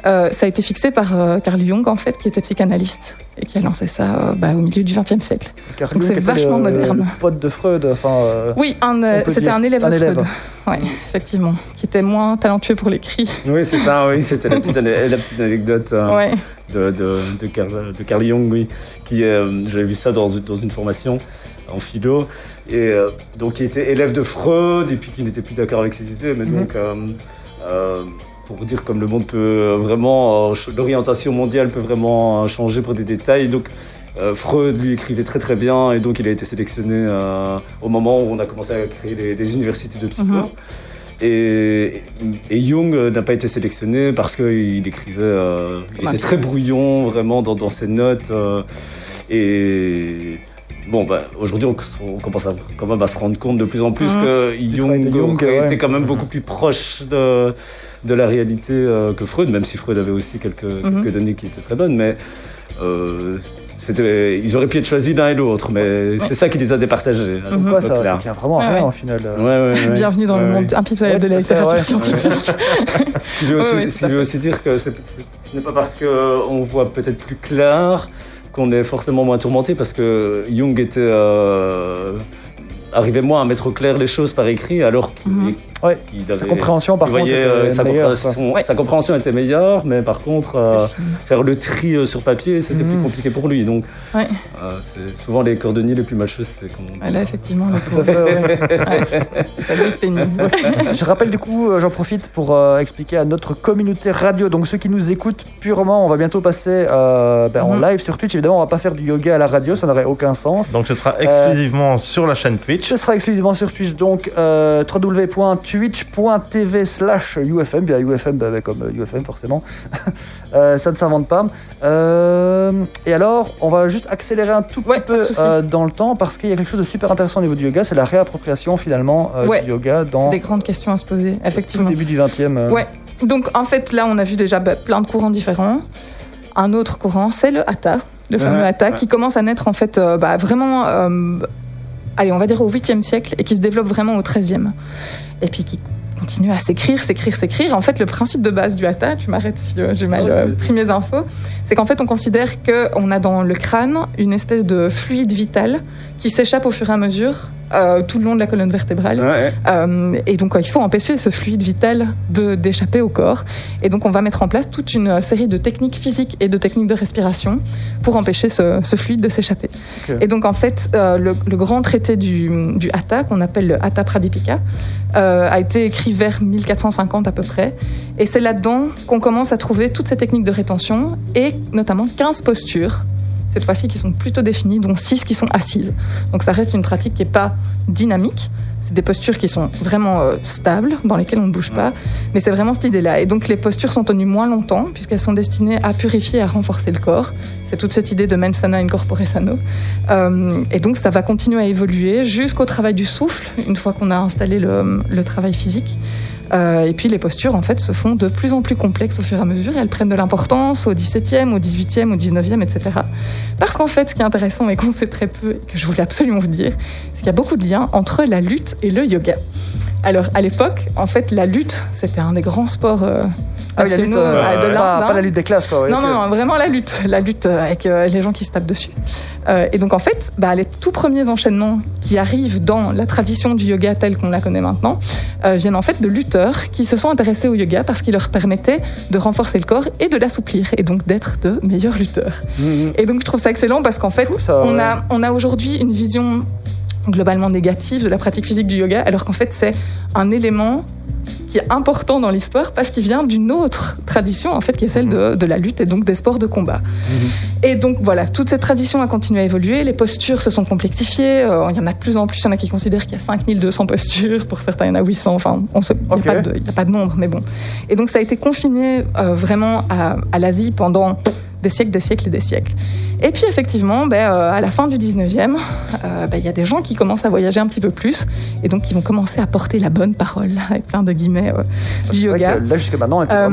ça a été fixé par Carl Jung, en fait, qui était psychanalyste et qui a lancé ça au milieu du XXe siècle. Carl Donc Jung c'est vachement moderne. Le pote de Freud, oui, c'était un élève de Freud. Ouais, effectivement, qui était moins talentueux pour l'écrit. Oui, c'est ça, oui, c'était la petite anecdote de Carl Jung, oui, qui j'avais vu ça dans une formation en philo, et donc qui était élève de Freud et puis qui n'était plus d'accord avec ses idées, mais donc pour dire comme le monde peut vraiment, l'orientation mondiale peut vraiment changer pour des détails. Donc Freud lui écrivait très très bien, et donc il a été sélectionné au moment où on a commencé à créer les universités de psycho. Et Jung n'a pas été sélectionné parce qu'il écrivait, il était très brouillon vraiment dans ses notes, et bon, aujourd'hui, on commence quand même à se rendre compte de plus en plus que Jung était quand même beaucoup plus proche de la réalité que Freud, même si Freud avait aussi quelques données qui étaient très bonnes, mais ils auraient pu être choisis l'un et l'autre, mais c'est ça qui les a départagés. Ça tient vraiment à rien, au final. Bienvenue dans le monde impitoyable de la littérature scientifique. Ce qui veut aussi dire que ce n'est pas parce qu'on voit peut-être plus clair qu'on est forcément moins tourmenté, parce que Jung arrivait moins à mettre au clair les choses par écrit, alors qu'il avait, sa compréhension par contre était meilleure. Sa compréhension était meilleure, mais par contre faire le tri sur papier, c'était plus compliqué pour lui. Donc c'est souvent les cordonniers les plus mal chaussés. Là effectivement, ça doit être pénible. Je rappelle du coup, j'en profite pour expliquer à notre communauté radio, donc ceux qui nous écoutent purement, on va bientôt passer en live sur Twitch. Évidemment, on va pas faire du yoga à la radio, ça n'aurait aucun sens. Donc ce sera exclusivement sur la chaîne Twitch. Ce sera exclusivement sur Twitch, donc www.twitch.tv/UFM, bien UFM comme UFM forcément, ça ne s'invente pas. Et alors, on va juste accélérer un tout petit peu dans le temps, parce qu'il y a quelque chose de super intéressant au niveau du yoga, c'est la réappropriation finalement du yoga dans... C'est des grandes questions à se poser, effectivement. Au début du 20e. Ouais, donc en fait là on a vu déjà plein de courants différents. Un autre courant, c'est le Hatha, le fameux Hatha, qui commence à naître en fait vraiment... on va dire au 8e siècle, et qui se développe vraiment au 13e. Et puis qui continue à s'écrire. En fait, le principe de base du Hatha, tu m'arrêtes si j'ai mal pris mes infos, c'est qu'en fait, on considère qu'on a dans le crâne une espèce de fluide vital qui s'échappe au fur et à mesure tout le long de la colonne vertébrale. Et donc, il faut empêcher ce fluide vital d'échapper au corps. Et donc, on va mettre en place toute une série de techniques physiques et de techniques de respiration pour empêcher ce fluide de s'échapper. Okay. Et donc, en fait, le grand traité du Hatha, qu'on appelle le Hatha Pradipika, a été écrit vers 1450 à peu près. Et c'est là-dedans qu'on commence à trouver toutes ces techniques de rétention, et notamment 15 postures, cette fois-ci qui sont plutôt définies, dont 6 qui sont assises. Donc ça reste une pratique qui n'est pas dynamique, c'est des postures qui sont vraiment stables, dans lesquelles on ne bouge pas, mais c'est vraiment cette idée-là. Et donc les postures sont tenues moins longtemps, puisqu'elles sont destinées à purifier et à renforcer le corps. C'est toute cette idée de mens sana in corpore sano. Et donc ça va continuer à évoluer jusqu'au travail du souffle, une fois qu'on a installé le travail physique. Et puis les postures en fait se font de plus en plus complexes au fur et à mesure, et elles prennent de l'importance au 17e, au 18e, au 19e, etc. Parce qu'en fait, ce qui est intéressant et qu'on sait très peu, et que je voulais absolument vous dire, c'est qu'il y a beaucoup de liens entre la lutte et le yoga. Alors à l'époque, en fait, la lutte, c'était un des grands sports Ah oui, la lutte, nationaux de l'Inde. pas la lutte des classes, quoi. Ouais, Non, ok. non, vraiment la lutte avec les gens qui se tapent dessus. Et donc en fait, les tout premiers enchaînements qui arrivent dans la tradition du yoga telle qu'on la connaît maintenant viennent en fait de lutteurs qui se sont intéressés au yoga parce qu'il leur permettait de renforcer le corps et de l'assouplir et donc d'être de meilleurs lutteurs. Et donc je trouve ça excellent parce qu'en fait, Fou, ça, on ouais. a aujourd'hui une vision globalement négative de la pratique physique du yoga alors qu'en fait c'est un élément qui est important dans l'histoire parce qu'il vient d'une autre tradition en fait qui est celle de la lutte et donc des sports de combat. Et donc voilà, toute cette tradition a continué à évoluer, les postures se sont complexifiées, il y en a de plus en plus, il y en a qui considèrent qu'il y a 5200 postures, pour certains il y en a 800, enfin il n'y a pas de nombre, mais bon. Et donc ça a été confiné vraiment à l'Asie pendant des siècles. Et puis effectivement, à la fin du 19e, il y a des gens qui commencent à voyager un petit peu plus et donc qui vont commencer à porter la bonne parole, avec plein de guillemets, du yoga. Là, jusque maintenant, on était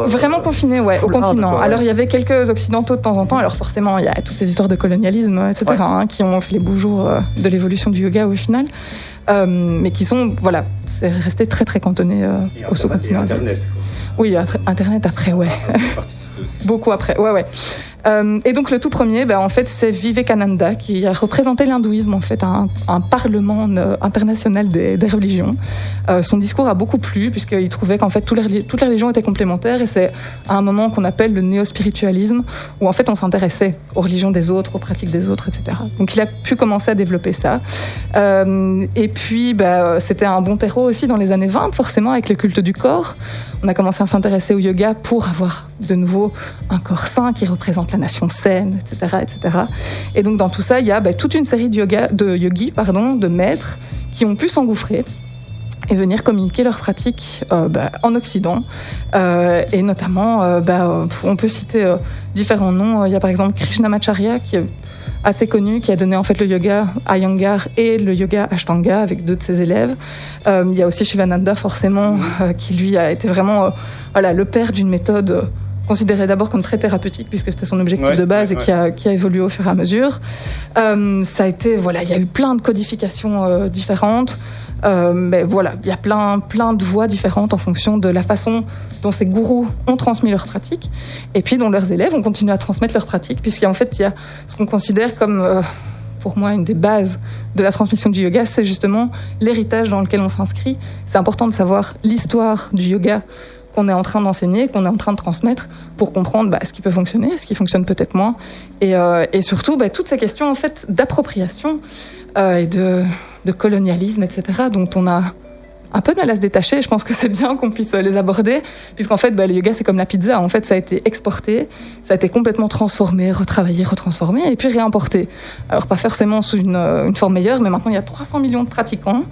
vraiment confiné, ouais, au full continent. Inde, quoi, ouais. Alors il y avait quelques occidentaux de temps en temps, alors forcément il y a toutes ces histoires de colonialisme, etc., qui ont fait les beaux jours de l'évolution du yoga au final. Mais qui sont, voilà, c'est resté très très cantonné au sous-continent. Internet, quoi. Oui, Internet après, ouais. Participer aussi. Beaucoup après, ouais. Et donc le tout premier, en fait, c'est Vivekananda qui a représenté l'hindouisme en fait à un parlement international des religions. Son discours a beaucoup plu puisqu'il trouvait qu'en fait toutes les religions étaient complémentaires et c'est à un moment qu'on appelle le néo-spiritualisme où en fait on s'intéressait aux religions des autres, aux pratiques des autres, etc. Donc il a pu commencer à développer ça. Et puis c'était un bon terreau aussi dans les années 20 forcément avec le culte du corps. On a commencé à s'intéresser au yoga pour avoir de nouveau un corps sain qui représente la nation saine, etc., etc. Et donc dans tout ça, il y a toute une série de yogis, de maîtres qui ont pu s'engouffrer et venir communiquer leurs pratiques en Occident. Et notamment, on peut citer différents noms. Il y a par exemple Krishnamacharya qui est assez connu, qui a donné en fait le yoga Iyengar et le yoga Ashtanga avec 2 de ses élèves. Il y a aussi Shivananda forcément, qui lui a été vraiment le père d'une méthode considérée d'abord comme très thérapeutique puisque c'était son objectif de base et qui a évolué au fur et à mesure. Ça a été, il y a eu plein de codifications différentes. Mais voilà, il y a plein de voies différentes en fonction de la façon dont ces gourous ont transmis leurs pratiques et puis dont leurs élèves ont continué à transmettre leurs pratiques puisqu'en fait il y a ce qu'on considère comme pour moi une des bases de la transmission du yoga, c'est justement l'héritage dans lequel on s'inscrit. C'est important de savoir l'histoire du yoga qu'on est en train d'enseigner, qu'on est en train de transmettre pour comprendre ce qui peut fonctionner, ce qui fonctionne peut-être moins et surtout toutes ces questions en fait d'appropriation et de colonialisme, etc., dont on a un peu de mal à se détacher. Je pense que c'est bien qu'on puisse les aborder, puisqu'en fait, le yoga, c'est comme la pizza. En fait, ça a été exporté, ça a été complètement transformé, retravaillé, retransformé, et puis réimporté. Alors, pas forcément sous une forme meilleure, mais maintenant, il y a 300 millions de pratiquants.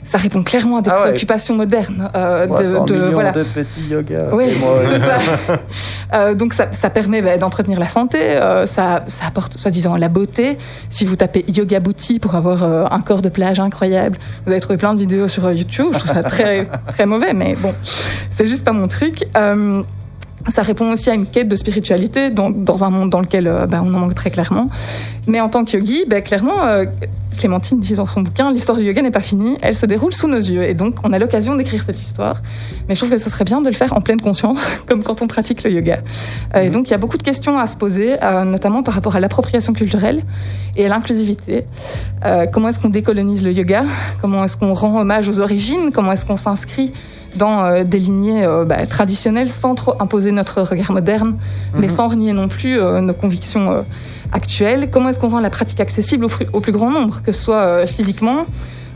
Ça répond clairement à des préoccupations modernes. 300 millions de petits yogas. Oui, c'est ça. Donc ça permet d'entretenir la santé, ça apporte soi-disant la beauté. Si vous tapez yoga booty pour avoir un corps de plage incroyable, vous allez trouver plein de vidéos sur YouTube. Je trouve ça très, très mauvais, mais bon, c'est juste pas mon truc. Ça répond aussi à une quête de spiritualité dans un monde dans lequel on en manque très clairement. Mais en tant que yogi, clairement, Clémentine dit dans son bouquin, l'histoire du yoga n'est pas finie, elle se déroule sous nos yeux. Et donc, on a l'occasion d'écrire cette histoire. Mais je trouve que ce serait bien de le faire en pleine conscience, comme quand on pratique le yoga. Et donc, il y a beaucoup de questions à se poser, notamment par rapport à l'appropriation culturelle et à l'inclusivité. Comment est-ce qu'on décolonise le yoga ? Comment est-ce qu'on rend hommage aux origines ? Comment est-ce qu'on s'inscrit dans des lignées traditionnelles sans trop imposer notre regard moderne, mais sans renier non plus nos convictions actuelles. Comment est-ce qu'on rend la pratique accessible au plus grand nombre, que ce soit physiquement,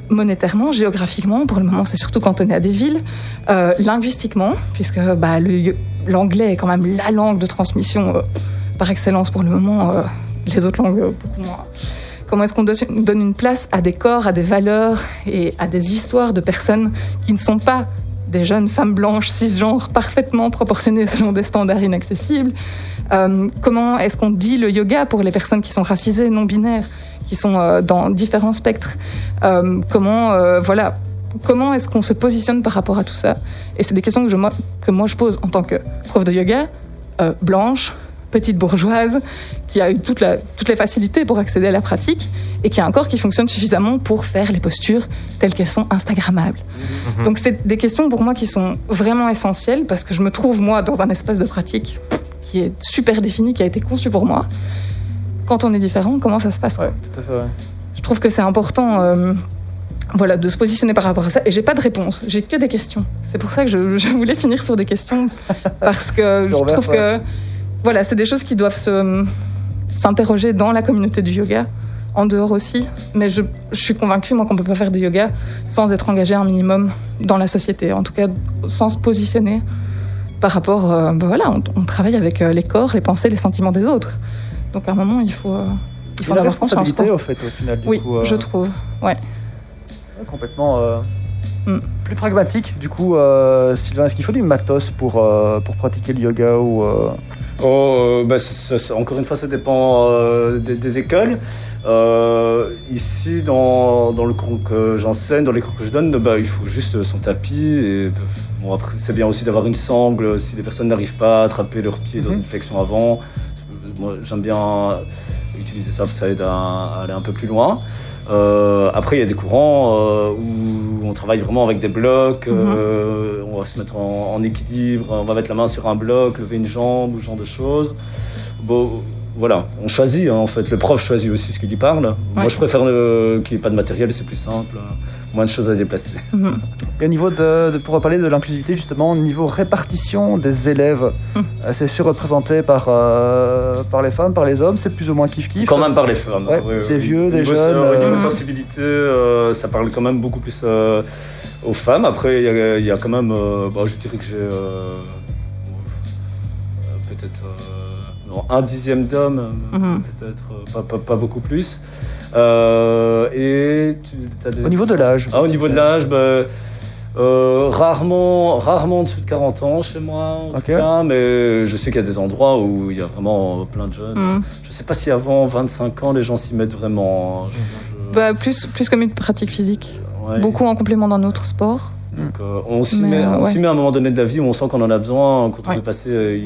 monétairement, géographiquement, pour le moment c'est surtout cantonné à des villes, linguistiquement, puisque l'anglais est quand même la langue de transmission par excellence pour le moment, les autres langues beaucoup moins. Comment est-ce qu'on donne une place à des corps, à des valeurs et à des histoires de personnes qui ne sont pas des jeunes femmes blanches, cisgenres, parfaitement proportionnées selon des standards inaccessibles. Comment est-ce qu'on dit le yoga pour les personnes qui sont racisées, non-binaires, qui sont dans différents spectres. Comment est-ce qu'on se positionne par rapport à tout ça ? Et c'est des questions que moi je pose en tant que prof de yoga, blanche, petite bourgeoise qui a eu toutes les facilités pour accéder à la pratique et qui a un corps qui fonctionne suffisamment pour faire les postures telles qu'elles sont instagrammables. Donc c'est des questions pour moi qui sont vraiment essentielles parce que je me trouve moi dans un espace de pratique qui est super défini, qui a été conçu pour moi. Quand on est différent, comment ça se passe quoi. Ouais, tout à fait. Ouais. Je trouve que c'est important de se positionner par rapport à ça. Et j'ai pas de réponse, j'ai que des questions. C'est pour ça que je voulais finir sur des questions parce que je trouve que c'est des choses qui doivent s'interroger dans la communauté du yoga, en dehors aussi. Mais je suis convaincue, moi, qu'on peut pas faire de yoga sans être engagé un minimum dans la société. En tout cas, sans se positionner par rapport... on travaille avec les corps, les pensées, les sentiments des autres. Donc à un moment, il faut en avoir conscience. Au fait, au final. Du coup, je trouve. Ouais. Complètement plus pragmatique. Du coup, Sylvain, est-ce qu'il faut du matos pour pratiquer le yoga ou encore une fois, ça dépend des écoles. Ici, dans le cours que j'enseigne, dans les cours que je donne, il faut juste son tapis. Et, après, c'est bien aussi d'avoir une sangle si les personnes n'arrivent pas à attraper leurs pieds dans une flexion avant. Moi, j'aime bien utiliser ça, ça aide à aller un peu plus loin. Après, il y a des courants où on travaille vraiment avec des blocs. On va se mettre en équilibre, on va mettre la main sur un bloc, lever une jambe ou ce genre de choses. Bon, voilà, on choisit en fait. Le prof choisit aussi ce qu'il lui parle. Ouais. Moi, je préfère qu'il n'y ait pas de matériel, c'est plus simple. Moins de choses à déplacer. Et au niveau pour parler de l'inclusivité, justement, au niveau répartition des élèves, c'est surreprésenté par les femmes, par les hommes, c'est plus ou moins kiff-kiff. Quand même par les femmes. Des vieux, des jeunes. Au niveau sensibilité, ça parle quand même beaucoup plus aux femmes. Après, il y a quand même, je dirais que j'ai peut-être un dixième d'hommes, peut-être pas beaucoup plus. Et au niveau de l'âge. Au niveau de l'âge, rarement en dessous de 40 ans chez moi, en tout cas, mais je sais qu'il y a des endroits où il y a vraiment plein de jeunes. Je ne sais pas si avant 25 ans, les gens s'y mettent vraiment. Plus comme une pratique physique. Ouais. Beaucoup en complément d'un autre sport. Donc, on s'y met à un moment donné de la vie où on sent qu'on en a besoin, quand on veut passer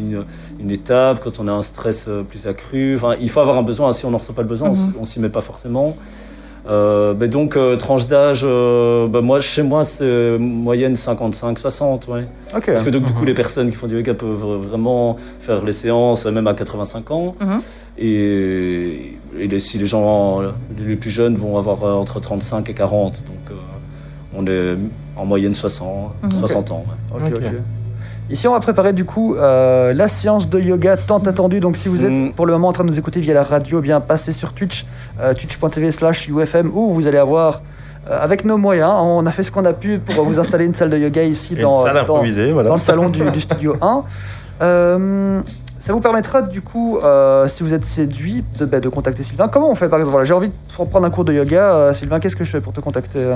une étape, quand on a un stress plus accru. Enfin, il faut avoir un besoin. Si on n'en ressent pas le besoin, on s'y met pas forcément. Donc, tranche d'âge, chez moi, c'est moyenne 55-60. Ouais. Parce que donc, du coup, les personnes qui font du yoga peuvent vraiment faire les séances, même à 85 ans. Et si les gens les plus jeunes vont avoir entre 35 et 40. Donc, on est en moyenne 60 ans. Ouais. Okay. Ici, on va préparer du coup la séance de yoga tant attendue. Donc, si vous êtes pour le moment en train de nous écouter via la radio, bien passez sur Twitch, twitch.tv/UFM, où vous allez avoir, avec nos moyens, on a fait ce qu'on a pu pour vous installer une salle de yoga ici dans le salon du Studio 1. Ça vous permettra du coup, si vous êtes séduit, de contacter Sylvain. Comment on fait par exemple ? J'ai envie de prendre un cours de yoga. Sylvain, qu'est-ce que je fais pour te contacter ?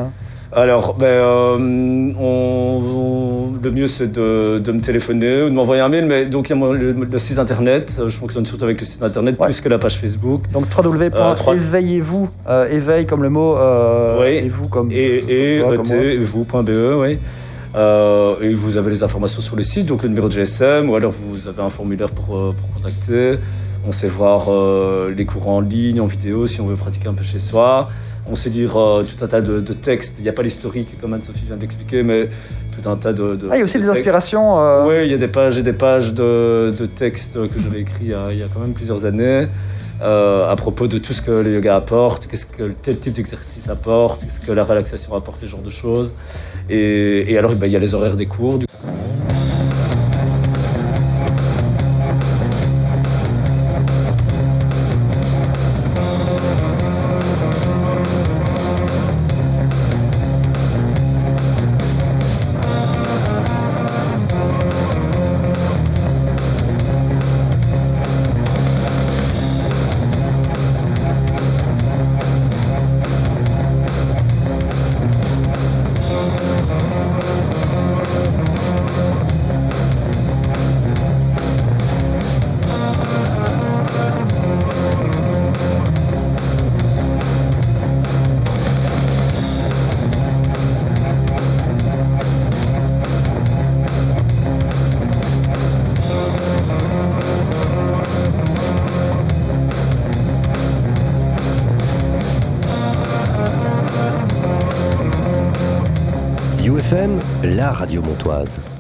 Alors, le mieux c'est de me téléphoner ou de m'envoyer un mail. Mais donc il y a le site internet. Je fonctionne surtout avec le site internet plus que la page Facebook. Donc www.éveillez-vous, éveil comme le mot, et vous comme et vous.be, oui. Et vous avez les informations sur le site, donc le numéro de GSM, ou alors vous avez un formulaire pour contacter. On sait voir les cours en ligne, en vidéo, si on veut pratiquer un peu chez soi. On sait lire tout un tas de textes. Il n'y a pas l'historique, comme Anne-Sophie vient d'expliquer, mais tout un tas de il y a aussi des inspirations. Oui, il y a des pages et des pages de textes que j'avais écrits il y a quand même plusieurs années. À propos de tout ce que le yoga apporte, qu'est-ce que tel type d'exercice apporte, qu'est-ce que la relaxation apporte, ce genre de choses. Et alors, il y a les horaires des cours. la radio montoise.